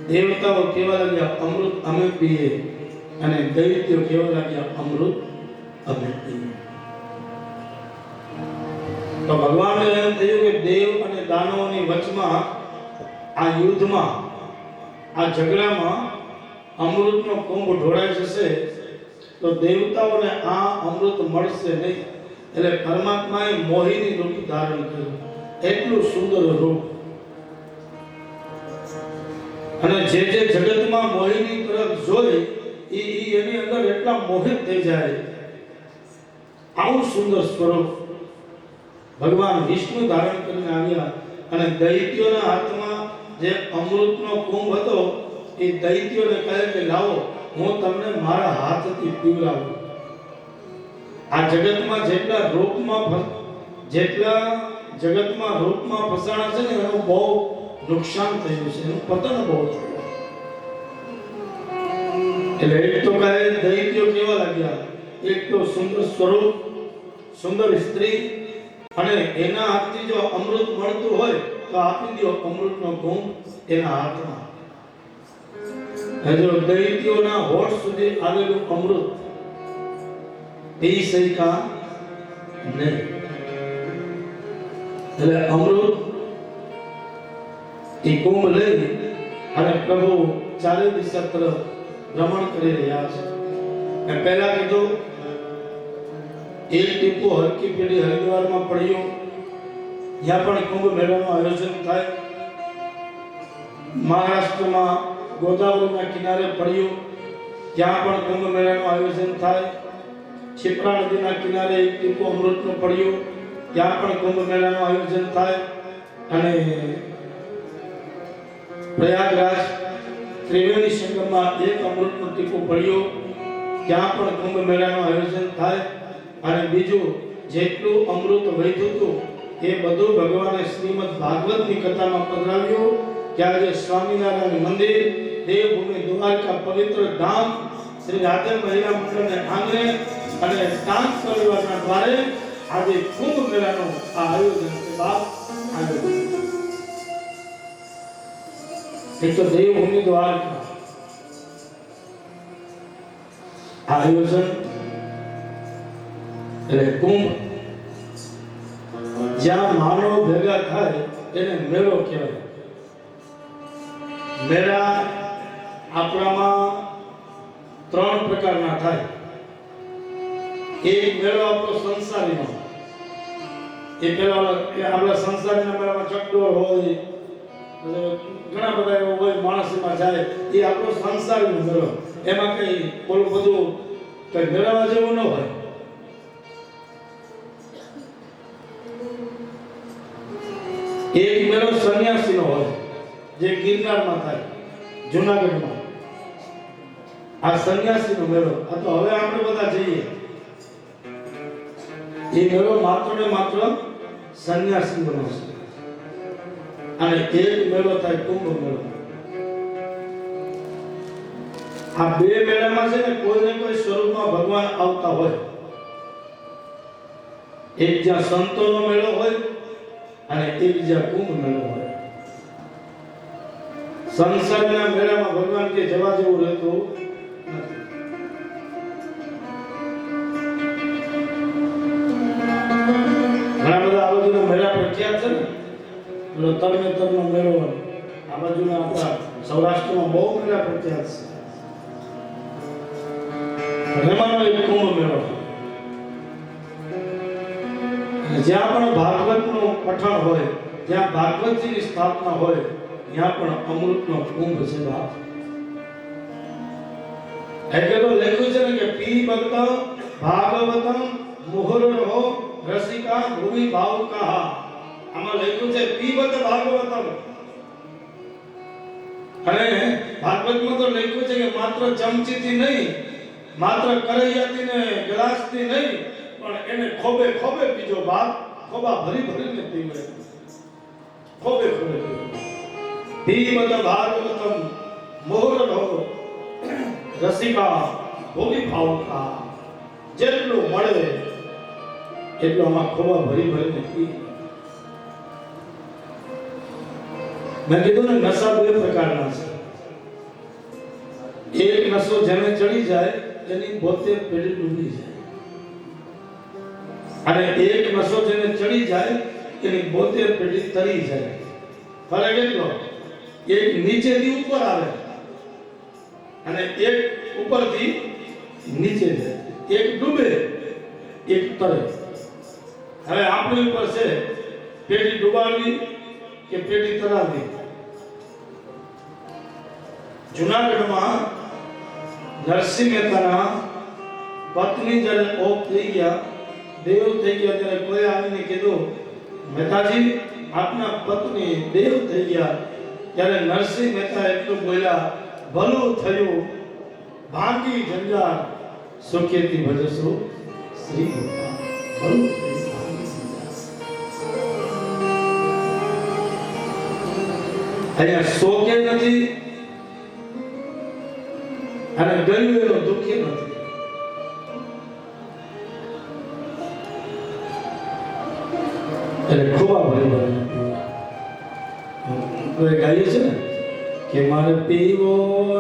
S1: દેવતાઓ કહેવા લાગ્યા અમૃત અમે પીએ અને દૈત્યો કહેવા લાગ્યા અમૃત અમે પીએ. તો ભગવાનને એમ થયું કે દેવ અને દાનવોની વચમાં આ યુદ્ધમાં, આ ઝઘડામાં અમૃતનો કુંભ ઢોળાઈ જશે તો દેવતાઓને આ અમૃત મળશે નહીં. એટલે પરમાત્માએ મોહિની રૂપ ધારણ કર્યું. એટલું સુંદર રૂપ. અને જે જગતમાં મોહિની તરફ જોઈ એની અંદર એટલા મોહિત થઈ જાય. આવું સુંદર સ્વરૂપ ભગવાન વિષ્ણુ ધારણ કરીને આવ્યા. અને દૈત્યોના હાથમાં જે અમૃતનો કુંભ હતો એ દૈત્યોને કહે કે લાવો હું તમને મારા હાથથી પીવડાવું. આ જગતમાં જેટલા જગતમાં ફસાણા છે ને એનું બહુ નુકસાન થયું છે, એનું પતન બહુ થયું. એટલે એક તો કહે દૈત્યો કેવા લાગ્યા, એક તો સુંદર સ્વરૂપ, સુંદર સ્ત્રી, અને એના હાથથી જો અમૃત મળતું હોય તો આપી દો અમૃતનો કુંભ એના હાથમાં. હજુ દૈત્યોના હોઠ સુધી આવેલું અમૃત પી શકા નહીં. એટલે અમૃત એ કુંભ લઈ અને પ્રભુ ચારે દિશા તરફ ભ્રમણ કરી રહ્યા છે. પહેલા કીધું એક ટીપો હરકી પેઢી હરિદ્વારમાં પડ્યો, ત્યાં પણ કુંભ મેળાનું આયોજન થાય. મહારાષ્ટ્રમાં ગોદાવરીના કિનારે પડ્યું, ત્યાં પણ કુંભ મેળાનું આયોજન થાય. શિપ્રા નદીના કિનારે એક ટીપો અમૃતનો પડ્યો, ત્યાં પણ કુંભ મેળાનું આયોજન થાય. અને પ્રયાગરાજ ત્રિવેણી સંગમમાં એક અમૃતનો ટીપો પડ્યો, ત્યાં પણ કુંભ મેળાનું આયોજન થાય. અને બીજું જેટલું અમૃત વહેતું હતું એ બધું ભગવાને શ્રીમદ ભાગવતની કથામાં પધરાવ્યું. કે આજે સ્વામિનારાયણ મંદિર, દેવભૂમિ દ્વારકા, પવિત્ર ધામ, શ્રી રાધે મહિલા મંડળને આંગણે અને ડાન્સ પરિવારના દ્વારે આજે કુંભ મેળાનું આ આયોજન છે. બાપ આયોજન એક તો દેવભૂમિ દ્વારકા આયોજન એટલે કુંભ, જ્યાં માનવ ભેગા થાય એને મેળો કહેવાય. મેળા આપણામાં ત્રણ પ્રકારના થાય. એક મેળો આપણો સંસારીનો, એ પેલા આપણા સંસારીના મેળામાં ચકડોળ હોય, ઘણા બધા એવા હોય, માણસમાં જાય, એ આપણો સંસારીનો મેળો. એમાં કઈ ઓલું બધું કઈ મેળાવા જેવું ન હોય. એક મેળો સંન્યાસીનો હોય, જે ગિરનારમાં થાય, જૂનાગઢમાં. આ સંન્યાસીનો મેળો. આ તો હવે આપણે બધા જઈએ. એ મેળો માત્ર ને માત્ર સંન્યાસીનો છે. અને એક મેળો થાય કુંભ મેળો. આ બે મેળામાં છે ને કોઈ ને કોઈ સ્વરૂપમાં ભગવાન આવતા હોય. એક જ્યાં સંતોનો મેળો હોય અને એક જ્યાં કુંભ મેળો હોય. સંસારના મેળામાં ભગવાન કે જવા જેવું રહેતું નથી. ઘણા બધા આ બાજુના મેળા પ્રખ્યાત છે ને, પેલો તરણેતરનો મેળો, આ બાજુના આપણા સૌરાષ્ટ્રમાં બહુ મેળા પ્રખ્યાત છે. એમાંનો એક કુંભ મેળો. જ્યાં પણ ભાગવતનું પઠન હોય, જ્યાં ભાગવતજીની સ્થાપના હોય, ત્યાં પણ અમૃતનો કુંભ છે. બાપ એટલે તો લખ્યું છે ને કે પી ભક્ત ભાગવતમ મુહુર્હો રસિકા ભૂમિ ભાવુકા. આમાં લખ્યું છે પી ભક્ત ભાગવતમ. અને ભાગવતમાં તો લખ્યું છે કે માત્ર ચમચીથી નહીં, માત્ર કરૈયાથી ને ગ્લાસથી નહીં, પણ એને ખોબે ખોબે પીજો. બાપ ખોબા ભરી ભરીને પીવે, ખોબે ખોબે પીવો. પીબત ભાગવતમ મુહુર્હો રસિકા ભૂમિ ભાવુકા. જેટલું મળે એટલું આમાં ખોબા ભરી ભરીને પી. મેં કીધું ને નશા બે પ્રકારના છે. એક નશો જેને ચડી જાય એની 72 પેઢી ડૂબી જાય. અને એક નશો જેને ચડી જાય એની 72 પેઢી તરી જાય. ફરક એટલો, એક નીચેથી ઉપર આવે અને એક ઉપરથી નીચે જાય, એક ડૂબે એક તરે. હવે આપણી ઉપર છે પેટી ડૂબાડવી કે પેટી તરાવવી. જુનાગઢમાં નરસિંહ મહેતાના પત્ની જ્યારે ઓફ થઈ ગયા, દેવ થઈ ગયા, ત્યારે કોઈ આવીને કીધું, મહેતાજી આપના પત્ની દેવ થઈ ગયા. ત્યારે નરસિંહ મહેતા એટલું બોલ્યા, ભલું થયું, ભાંગી જંજાર, સુખેતી ભજસો શ્રી ગોપાલ. ભલું થયું. અહીંયા શોકે નથી અને ગયું એનો દુઃખે નથી. એટલે ખૂબ આભારી ગાઈએ છે ને કે મારે પીવો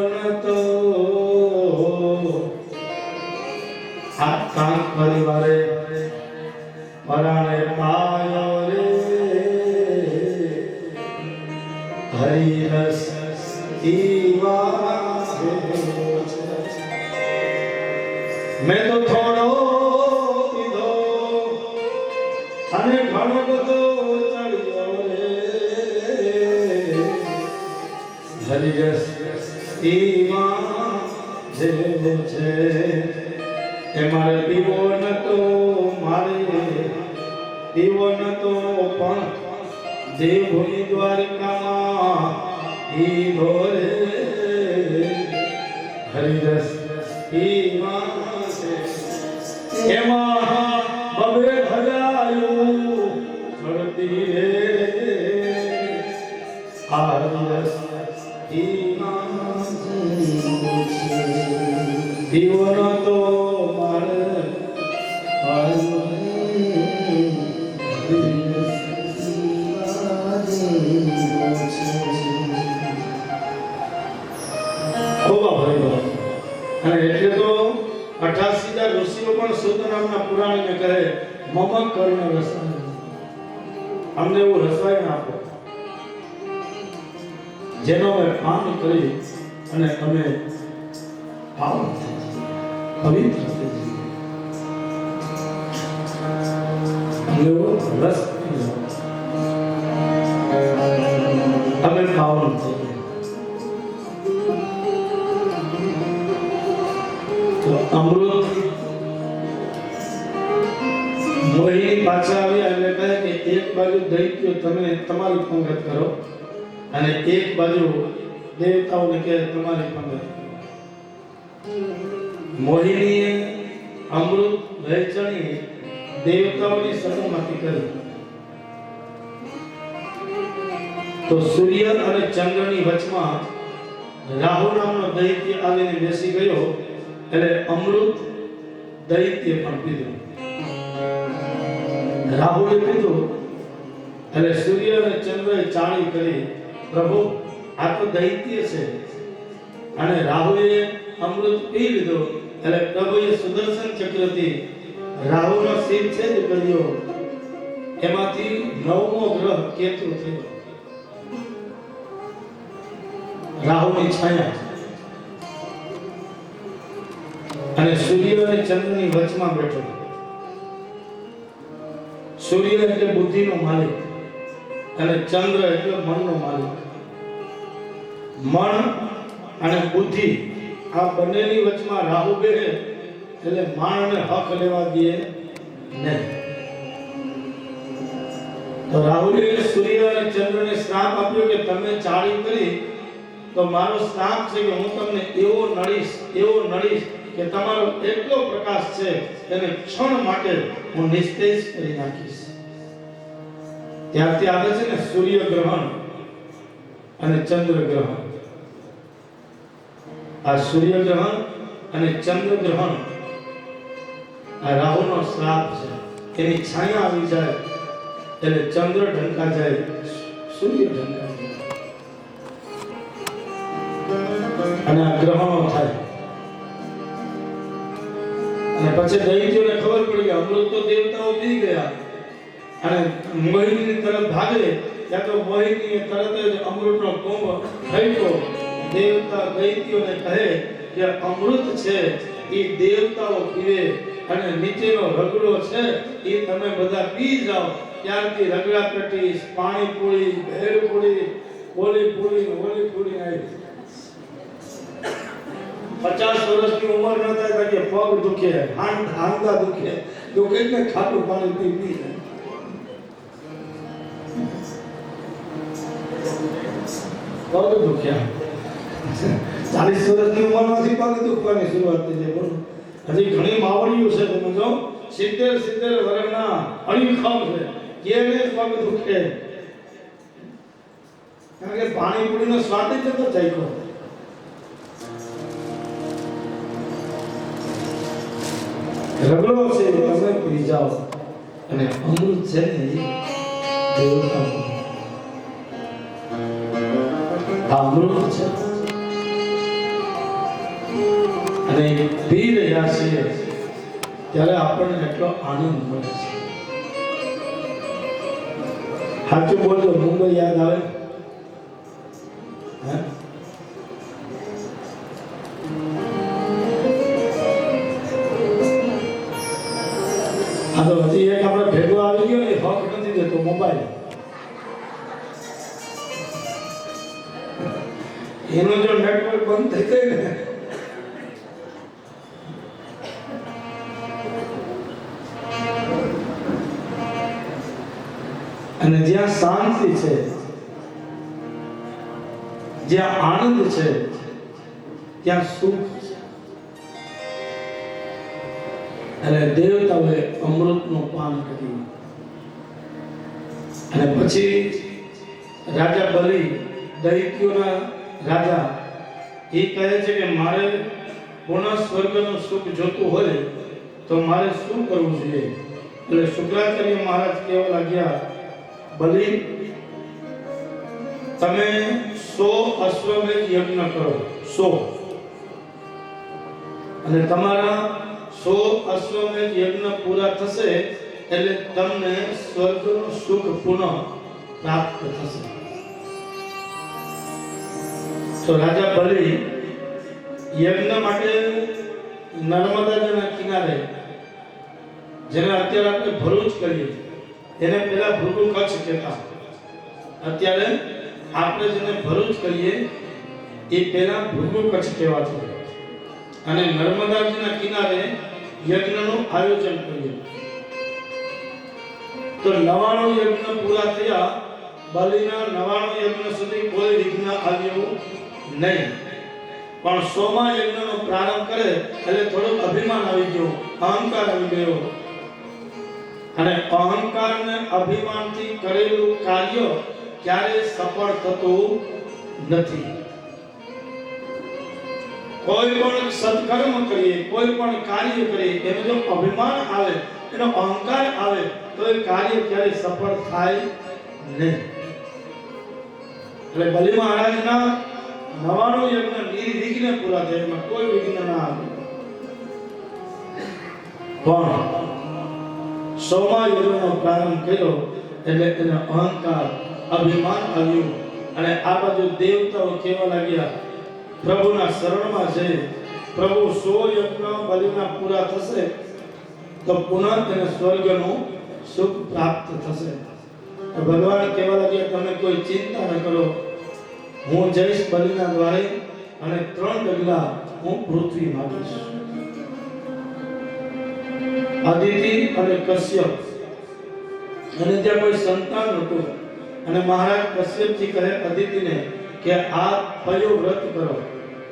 S1: નતો હાથ કાંક પરિવારે પરાણે પાયો રે હરિરસ પીવા. મેં તો થોડો પીધો અને ઘણો બધો ચડ્યો રે હરિરસ પીવા જેવો છે. એ મારે પીવો નતો, મારે પીવો નતો, પણ દેવભૂમિ દ્વારકામાં પીધો રે હરિરસ પીવા. એમાં બબે ભજાયું ચડતી રે આ હરિરસ પીવા. પીવો નતો મારે અને એટલે તો 88 ઋષિઓ પણ શુદ્ધ નામના પુરાણીને કહે, મમ કર્ણ રસાયણ, અમને એવું રસાયણ આપો જેનો અમે પાન કરી અને અમે પાવન પવિત્ર થઈ જઈએ. રસ અમે પાવન થઈ. અમૃત મોહિની પાછા આવ્યા એટલે કહે કે એક બાજુ દૈત્યો તમે તમારી પંગત કરો અને એક બાજુ દેવતાઓને કહે તમારી પંગત. મોહિનીએ અમૃત વહેંચણી દેવતાઓની સમૂહમાંથી કરી તો સૂર્ય અને ચંદ્રની વચમાં રાહુ નામનો દૈત્ય આવીને બેસી ગયો. એટલે અમૃત દૈત્ય પણ પીધું. રાહુલે પીધું એટલે સૂર્ય અને ચંદ્રએ ચાળી કરી, પ્રભુ આ તો દૈત્ય છે. અને રાહુએ અમૃત પી લીધું એટલે પ્રભુએ સુદર્શન ચક્રથી રાહુનો શિર છેદ કર્યો. એમાંથી 9મો ગ્રહ કેતુ થયો. રાહુની છાયા અને સૂર્ય અને ચંદ્રની વચમાં બેઠો. સૂર્ય એટલે બુદ્ધિનો માલિક અને ચંદ્ર એટલે મનનો માલિક. મન અને બુદ્ધિ આ બંનેની વચમાં રાહુ બેહે એટલે માણને હક લેવા દે નહીં. તો રાહુલે સૂર્ય અને ચંદ્રને શ્રાપ આપ્યો કે તમે ચાળી કરી તો મારો શ્રાપ છે કે હું તમને એવો નડીશ કે તમારો એટલો પ્રકાશ છે તેને ક્ષણ માટે હું નિસ્તેજ કરી નાખીશ. ત્યારથી આવે છે ને સૂર્ય ગ્રહણ અને ચંદ્ર ગ્રહણ. આ સૂર્ય ગ્રહણ અને ચંદ્ર ગ્રહણ આ રાહુનો શ્રાપ છે. એની છાયા આવી જાય એટલે ચંદ્ર ઢંકા જાય, સૂર્ય ઢંકા જાય અને આ ગ્રહણો થાય. અને પછી દૈત્યોને ખબર પડી કે અમૃત તો દેવતાઓ પી ગયા અને મોહિની તરફ ભાગે. ત્યાં તો મોહિનીએ તરત જ અમૃતનો કુંભ ફેંક્યો. દેવતા દૈત્યોને કહે કે અમૃત છે એ દેવતાઓ પીવે અને નીચેનો રગડો છે એ તમે બધા પી જાઓ. ત્યારથી રગડા પેટીસ, પાણીપુરી, ભેળપુરી, ઓલી પૂરી આવી. 50 વર્ષની ઉંમર ન થાય કે પગ દુખે, હાંડા દુખે, તો કઈ ખાટું પાણી પી પી જાય. પગ દુખ્યા 40 વર્ષની ઉંમરમાંથી પગ દુખવાની શરૂઆત થઈ જાય. હજી ઘણી માવડીઓ છે, તમે જો 70 વર્ષના અણીખમ છે, એને પગ દુખે કારણ કે પાણીપુરીનો સ્વાદ જ તો ચાખ્યો. રગડો છે તમે પી જાઓ અને અમૃત છે ને દેવતાનું અમૃત છે અને પી રહ્યા છીએ ત્યારે આપણને એટલો આનંદ મળે છે. સાચું બોલજો, મુંબઈ યાદ આવે? તો હજી એક આપણે ભેગો આવી ગયો ને, હક નથી દેતો મોબાઈલ. એનું જો નેટવર્ક બંધ થઈ જાય ને અને જ્યાં શાંતિ છે, જ્યાં આનંદ છે, ત્યાં સુખ છે. અને દેવતાઓએ અમૃતનું પાન કર્યું. અને પછી રાજા બલિ, દૈત્યોના રાજા, એ કહે છે કે મારે પુનઃ સ્વર્ગનું સુખ જોતું હોય તો મારે શું કરવું જોઈએ? એટલે શુક્રાચાર્ય મહારાજ કહેવા લાગ્યા, બલિ તમે 100 અશ્વમેધ યજ્ઞ કરો, 100, અને તમારા 100 અશ્વમેધ યજ્ઞ પૂરા થશે એટલે તમને સ્વર્ગનું સુખ પુનઃ પ્રાપ્ત થશે. તો રાજા બલિ યજ્ઞ માટે નર્મદાના કિનારે, જેને અત્યારે આપણે ભરૂચ કરીએ, એને પહેલા ભૃગુ કચ્છ કહેતા, અત્યારે આપણે જેને ભરૂચ કરીએ એ પહેલા ભૃગુ કચ્છ કહેવાતું. અને નર્મદાજીના કિનારે યજ્ઞનું આયોજન કર્યું. તો 99 યજ્ઞ પૂરા થયા. બલિના 99 યજ્ઞ સુધી કોઈ વિઘ્ન આવ્યું નહીં. પણ 100મા યજ્ઞનો પ્રારંભ કરે એટલે થોડું અભિમાન આવી ગયું, અહંકાર આવી ગયો. અને અહંકાર ને અભિમાનથી કરેલું કાર્ય ક્યારે સફળ થતું નથી. કોઈ પણ સત્કર્મ કરીએ, કોઈ પણ કાર્ય કરીએ, એનો જો અભિમાન આવે, એનો અહંકાર આવે તો એ કાર્ય ક્યારે સફળ થાય નહીં. એટલે બલિ મહારાજના 99 યજ્ઞ નિર્વિઘ્ને પૂરા થયા, એમાં કોઈ વિઘ્ન ના આવ્યું. પણ 100મા યજ્ઞનો પ્રારંભ કર્યો એટલે એને અહંકાર, અભિમાન આવ્યું. અને આ બાજુ દેવતાઓ કહેવા લાગ્યા, પ્રભુના શરણમાં છે, પ્રભુ 100 યજ્ઞ બલિના પૂરા થશે તો પુનઃ તેને સ્વર્ગનું સુખ પ્રાપ્ત થશે. ભગવાન કહેવા લાગ્યા, તમે કોઈ ચિંતા ન કરો, હું જઈશ બલિના દ્વારે અને 3 ડગલા હું પૃથ્વી માંગીશ. અદિતિ અને કશ્યપ, અને ત્યાં કોઈ સંતાન નહોતું. અને મહારાજ કશ્યપજી કહે અદિતિને કે આ કયો વ્રત કરો.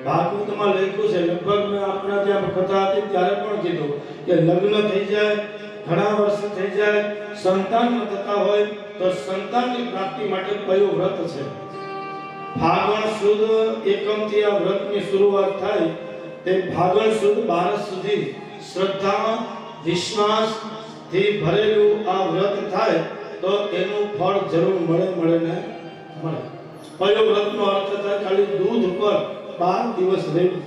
S1: ભાગવતમાં લખ્યું છે, લગભગ મેં આપણા ત્યાં કથા હતી ત્યારે પણ કીધું કે લગ્ન થઈ જાય, ઘણા વર્ષ થઈ જાય, સંતાન ન થતા હોય તો સંતાનની પ્રાપ્તિ માટે કયો વ્રત છે. ફાગણ સુદ એકમથી આ વ્રતની શરૂઆત થાય. તે ફાગણ સુદ 12 સુધી શ્રદ્ધા, વિશ્વાસથી ભરેલું આ વ્રત થાય તો એનું ફળ જરૂર મળે ને મળે. કયો વ્રતનો અર્થ થાય? ખાલી દૂધ પર 12 દિવસ રહેવું,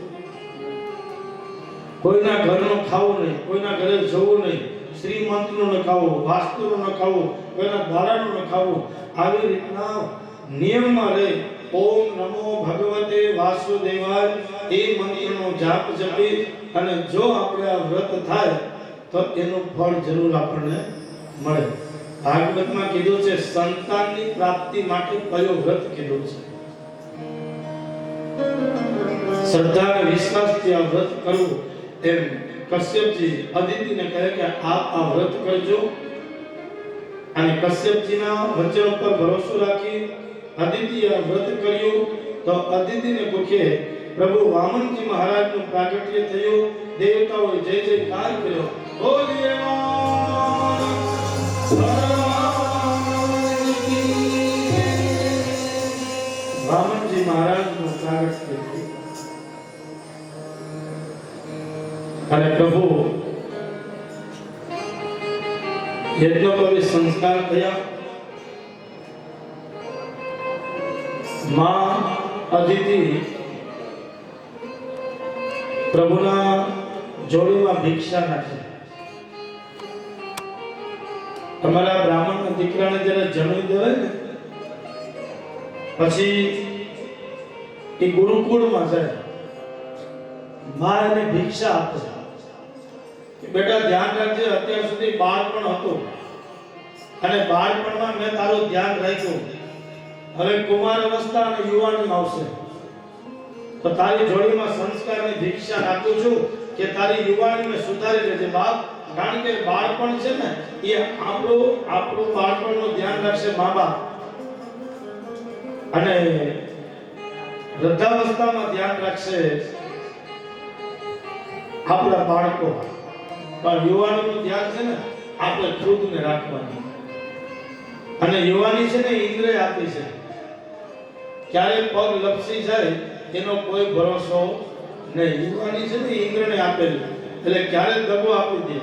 S1: કોઈના ઘરનું ખાવું નહીં, કોઈના ઘરે જવું નહીં, શ્રીમંતનું ન ખાવું, વાસ્તુનું ન ખાવું, કોઈના દાડાનું ન ખાવું. આવી રીતના નિયમમાં રહે ઓમ નમો ભગવતે વાસુદેવાય એ મંત્રનો જાપ જપી અને જો આપણે આ વ્રત થાય તો એનું ફળ જરૂર આપણને મળે. ભાગવતમાં કીધું છે સંતાનની પ્રાપ્તિ માટે કયો વ્રત કીધું છે. શ્રદ્ધા અને વિશ્વાસથી આ વ્રત કરવું એમ કશ્યપજી અદિતિને કહે કે આપ આ વ્રત કરજો. અને કશ્યપજીના વચન ઉપર ભરોસો રાખી અદિતિએ આ વ્રત કર્યું તો અદિતિને મુખે પ્રભુ વામનજી મહારાજનું પ્રાગટ્ય થયું. દેવતાઓએ જય જયકાર કર્યો. બોલીએ વામનજી મહારાજનું પ્રાગટ્ય થયું અને પ્રભુ યજ્ઞોપવિત સંસ્કાર થયા. માં અદિતિ પ્રભુના જોડીમાં ભિક્ષા નાખે. તમારા બ્રાહ્મણના દીકરાને જ્યારે જન્મ દેવાય ને પછી એ ગુરુકુળમાં જાય, માં એને ભિક્ષા આપે. બેટા ધ્યાન રાખજે, અત્યાર સુધી બાળપણ હતું અને બાળપણમાં મેં તારું ધ્યાન રાખ્યું, હવે કુમાર અવસ્થા અને યુવાની આવશે તો તારી જોડીમાં સંસ્કારની ભિક્ષા રાખું છું કે તારી યુવાનીને સુધારી લેજે બાપ. કારણ કે બાળપણ છે ને એ આપણું બાળપણનું ધ્યાન રાખશે મા બાપ અને વૃદ્ધાવસ્થામાં ધ્યાન રાખશે આપણા બાળકો. પણ યુવાનીનું ધ્યાન છે ને આપણે ખુદને રાખવાનું. અને યુવાની છે ને ઇન્દ્રિય આપી છે, ક્યારે પગ લપસી જાય એનો કોઈ ભરોસો નહીં. યુવાની છે ને ઇન્દ્રને આપેલી એટલે ક્યારે દગો આપી દે.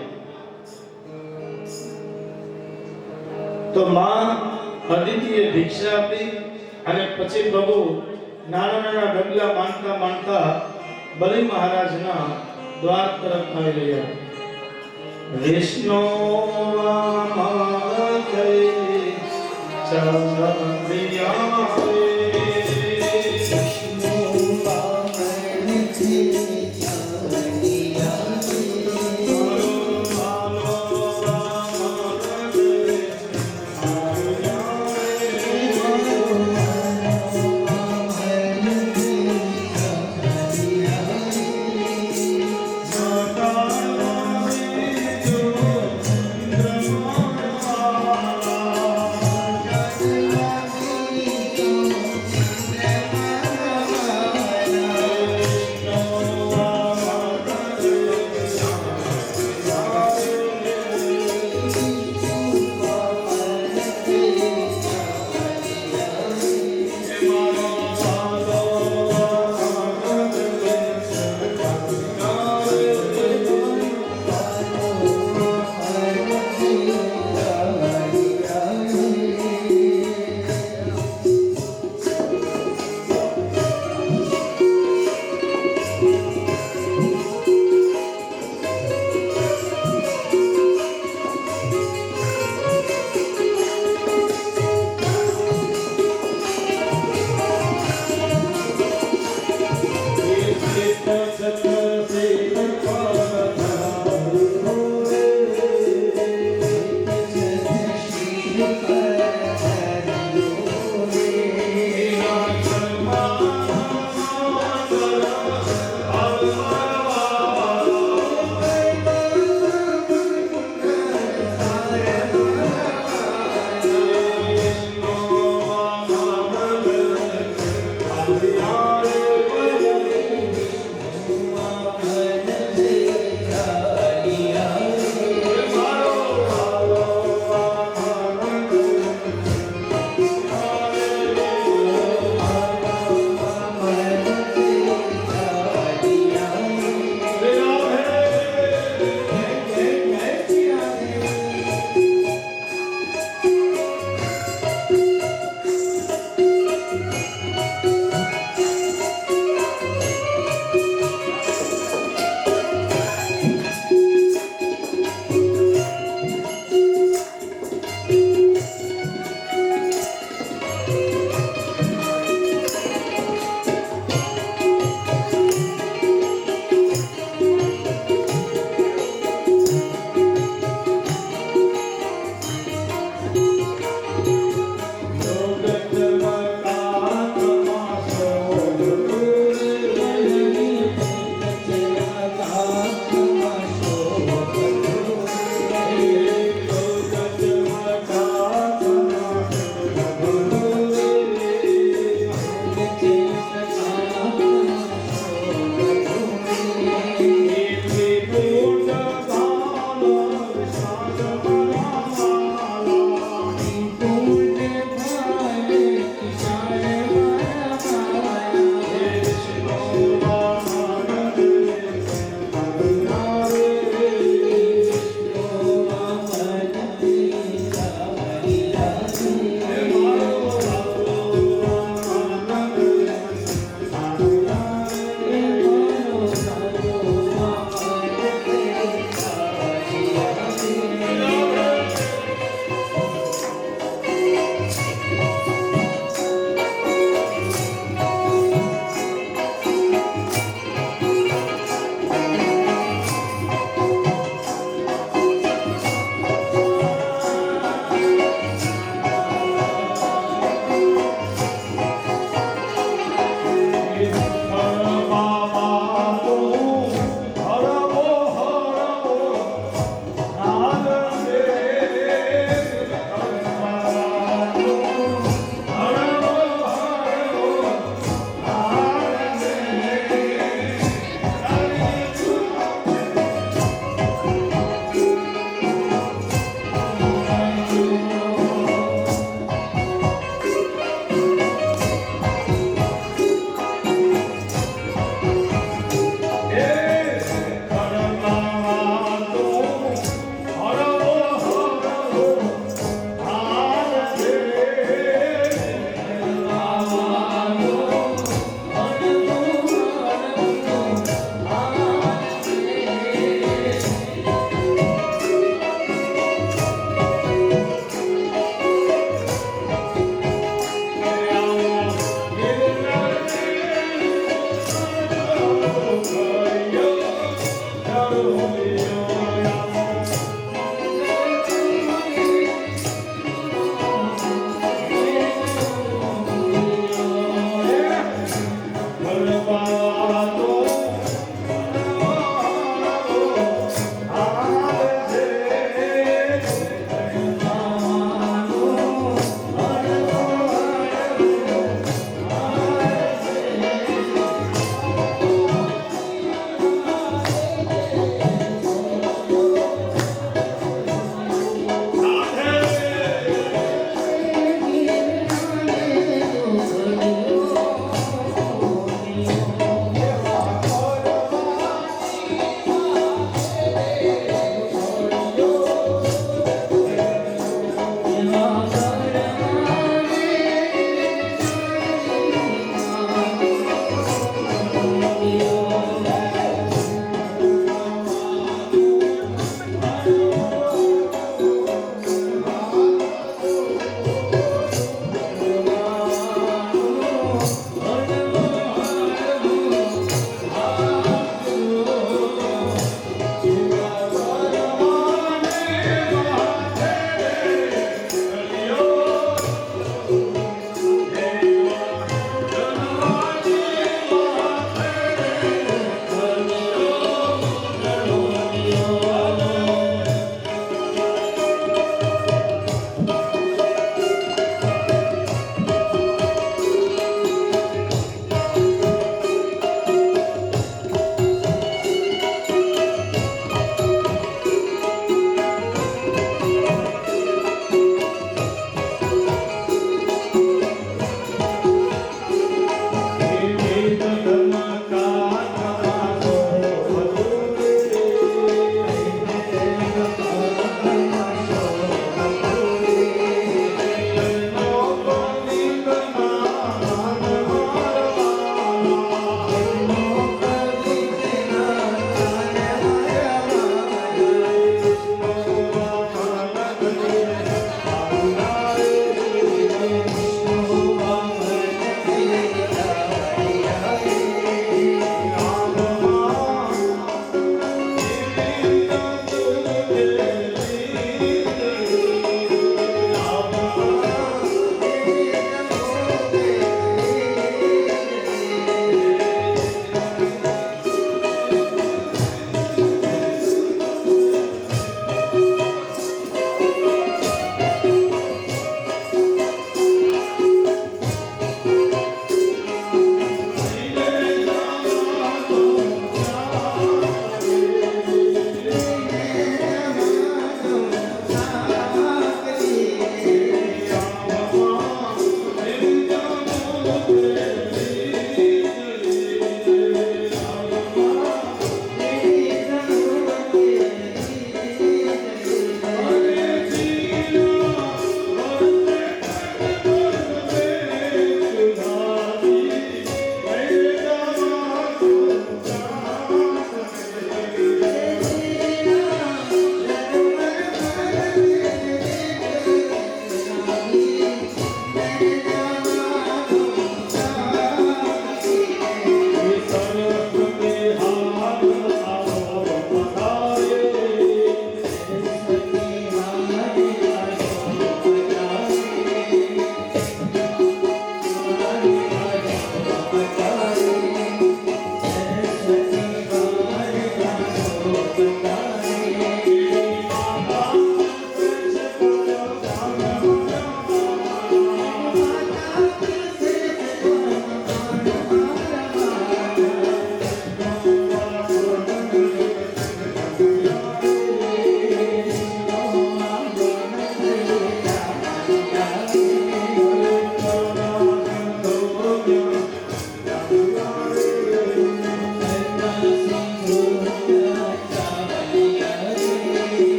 S1: તો માં અદિતિએ ભિક્ષા આપી અને પછી પ્રભુ નાના નાના ડગલા માંડતા માંડતા બલિ મહારાજના દ્વાર તરફ આવી રહ્યા. વિષ્ણુ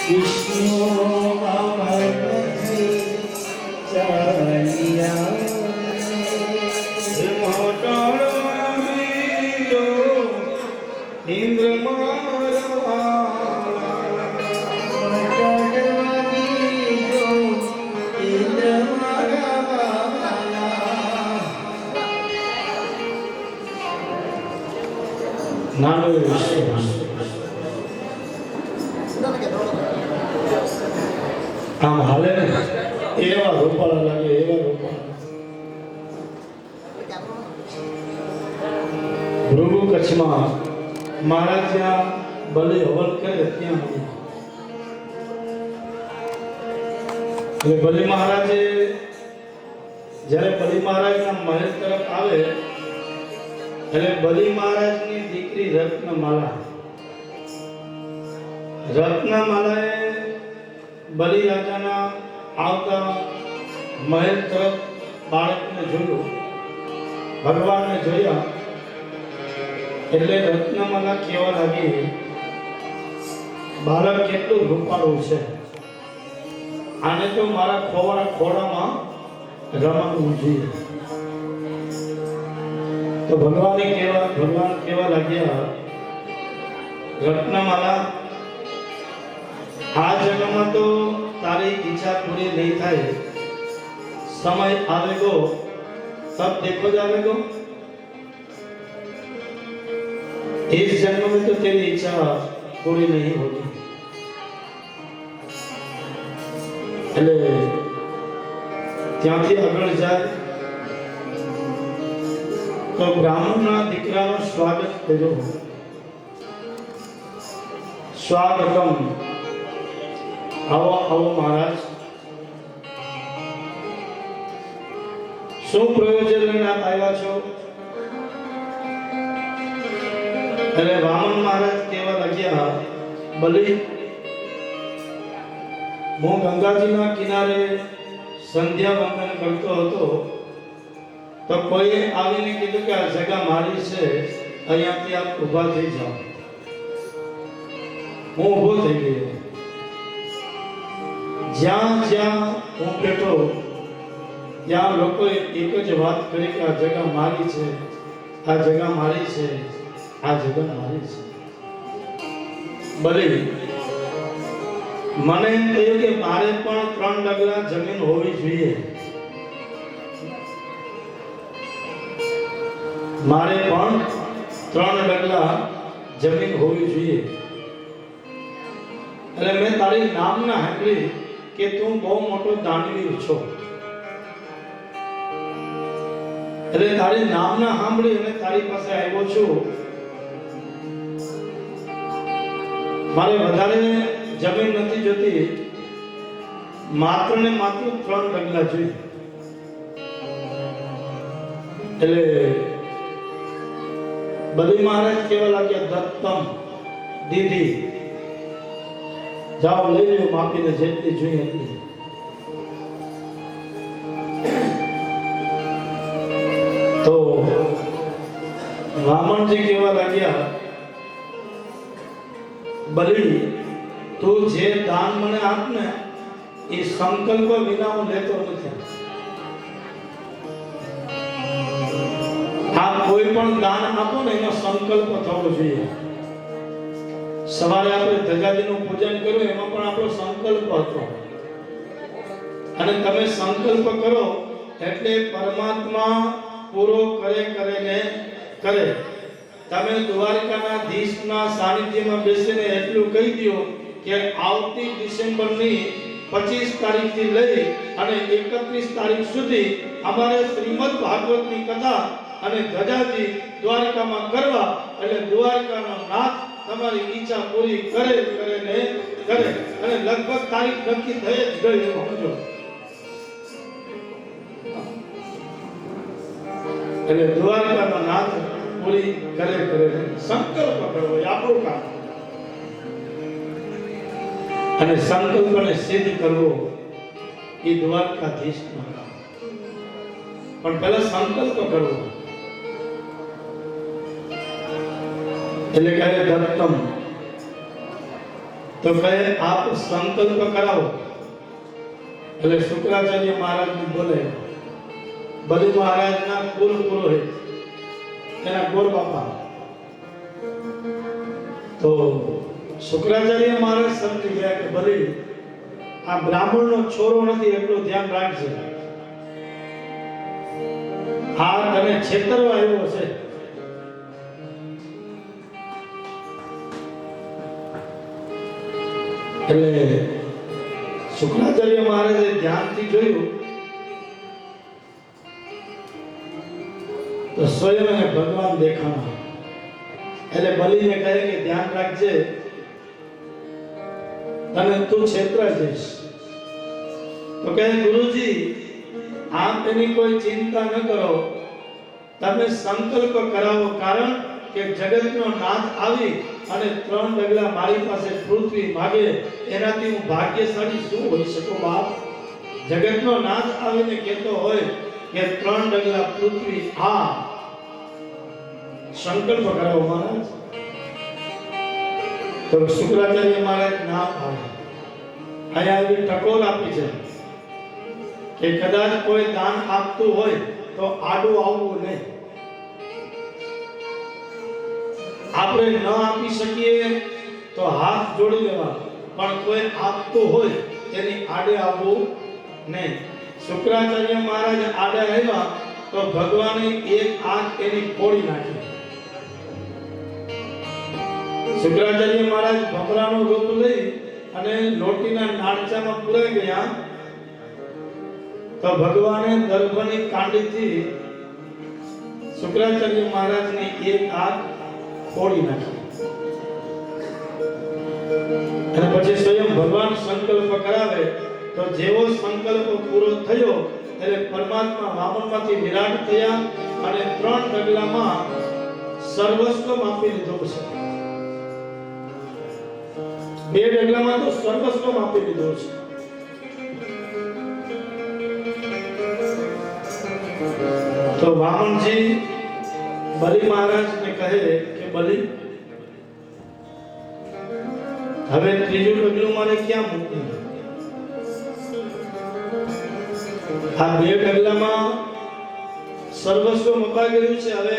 S2: વિષ્ણુ અમરથી ચાલ્યા
S1: ઇન્દ્ર મારા નાનો આમ હાલે ને એવા રૂપાળા લાગે એવા રૂપાળા ભૃગુ કચ્છમાં મહારાજ જ્યાં બલિ હવન કરે ત્યાં એટલે બલિ મહારાજે જ્યારે બલિ મહારાજના મહેલ તરફ આવે એટલે બલિ મહારાજની દીકરી રત્નમાલાએ બલિ રાજાના આવતા મહેલ તરફ બાળકને જોયું, ભગવાનને જોયા એટલે રત્નમાલા કહેવા લાગી, બાળક કેટલું રૂપાળું છે, આને તો મારા ખોળામાં રમાડવું જોઈએ. તો ભગવાન કહેવા લાગ્યા, રત્નમાલા, આ જન્મમાં તો તારી ઈચ્છા પૂરી નહીં થાય, સમય આવેગો तब देखो जाएगा, इस जन्म में तो तेरी इच्छा पूरी नहीं होगी. એટલે ત્યાંથી આગળ જાય તો બ્રાહ્મણના દીકરાનું સ્વાગત કર્યું. સ્વાગતમ, આવો આવો મહારાજ, શું પ્રયોજન લઈને આપ આવ્યા છો? એટલે વામન મહારાજ કહેવા લાગ્યા, બલિ, હું ગંગાજીના કિનારે સંધ્યા વંદન કરતો હતો તો કોઈએ આવીને કીધું કે આ જગ્યા મારી છે, અહીંયાથી આપ ઊભા થઈ જાઓ. હું ઊભો થઈ ગયો. જ્યાં જ્યાં હું બેઠો ત્યાં લોકોએ એક જ વાત કરી કે આ જગ્યા મારી છે, આ જગ્યા મારી છે, આ જગ્યા મારી છે. બલિ, મને એમ કહ્યું કે મારે પણ 3 ડગલા જમીન હોવી જોઈએ, મારે પણ 3 ડગલા જમીન હોવી જોઈએ. એટલે મેં તારી નામના સાંભળી કે તું બહુ મોટો દાનવીર છો, એટલે તારી નામના સાંભળી અને તારી પાસે આવ્યો છું. મારે વધારે જમીન નથી જોતી, માત્ર ને માત્ર 3 ડગલા જોઈએ. એટલે બલિ મહારાજ કહેવા લાગ્યા, દત્તમ, દીદી, જાઓ લઈ લો માપીને જેટલી જોઈએ એટલી. તો વામનજી કહેવા લાગ્યા, બલિ, તું જે દાન મને આપ ને એ સંકલ્પ વિના હું લેતો નથી. આ કોઈ પણ દાન આપો ને એનો સંકલ્પ થવો જોઈએ. સવારે આપણે ધજાજીનું પૂજન કર્યું, એમાં પણ આપણો સંકલ્પ હતો, અને તમે સંકલ્પ કરો એટલે પરમાત્મા પૂરો કરે કરે. તમે દ્વારકાના ધીશના સાનિધ્યમાં બેસીને એટલું કહી દો કે આવતી ડિસેમ્બરની 25 તારીખથી લઈ અને 31 તારીખ સુધી અમારે શ્રીમદ ભાગવતની કથા અને ધજાજી દ્વારકામાં કરવા, એટલે દ્વારકાનો નાથ તમારી ઈચ્છા પૂરી કરે અને લગભગ તારીખ નક્કી થઈ જ ગઈ એમ સમજો. એટલે દ્વારકાનો નાથ પૂરી કરે સંકલ્પ કરવો એ આપણું કામ, અને સંકલ્પને સિદ્ધ કરવો એ દ્વારકાધીશનું કામ. પણ પહેલા સંકલ્પ કરવો. એટલે કહે, દત્તમ, તો કહે આપ સંકલ્પ કરાવો. એટલે શુક્રાચાર્ય મહારાજ બોલે, બલી મહારાજના કુલ પુરોહિત એના ગોર બાપા. તો શુક્રાચાર્ય મહારાજ સમજી ગયા કે બલી આ બ્રાહ્મણનો છોરો નથી એટલું ધ્યાન રાખજે. આ તને છેતરવા આવ્યો છે. એટલે શુક્રાચાર્ય મહારાજે ધ્યાનથી જોયું તો સ્વયં અને ભગવાન દેખાણા. એટલે બલીને કહે કે ધ્યાન રાખજે, તને તું છેતરાઈ જઈશ. તો કહે ગુરુજી આમ તેની કોઈ ચિંતા ન કરો, તમે સંકલ્પ કરાવો. કારણ કે જગતનો નાથ આવી અને 3 ડગલા મારી પાસે પૃથ્વી માગે એનાથી હું ભાગ્યશાળી શું હોઈ શકું બાપ? જગતનો નાથ આવીને કહેતો હોય કે 3 ડગલા પૃથ્વી આ સંકલ્પ કરાવો મહારાજ. તો શુક્રાચાર્ય મહારાજ ના પાડે. અહીંયા આવી ટકોર આપી છે કે કદાચ કોઈ દાન આપતું હોય તો આડું આવવું નહીં. આપણે ન આપી શકીએ તો હાથ જોડી લેવા, પણ કોઈ આપતું હોય તેની આડે આવવું નહીં. શુક્રાચાર્ય મહારાજ આડે આવ્યા તો ભગવાને એક આંખ એની ફોડી નાખી. શુક્રાચાર્ય મહારાજ ભમરાનું રૂપ લઈ અને લોટીના નાળચામાં પુરાઈ ગયા તો ભગવાને દર્ભની કાંડીથી શુક્રાચાર્ય મહારાજની એક આંખ ફોડી નાખી. અને પછી સ્વયં ભગવાન સંકલ્પ કરાવે તો જેવો સંકલ્પ પૂરો થયો એટલે પરમાત્મા વામનમાંથી વિરાટ થયા અને 3 ડગલામાં સર્વસ્વ આપી લીધો છે. 2 ડગલામાં તો સર્વસ્વ આપી લીધો છે. તો વામનજી બલી મહારાજને કહે કે બલી હવે 3જું ડગલું મારે ક્યાં મૂકવું? આ 2 ડગલામાં સર્વસ્વ મપાઈ ગયું છે. હવે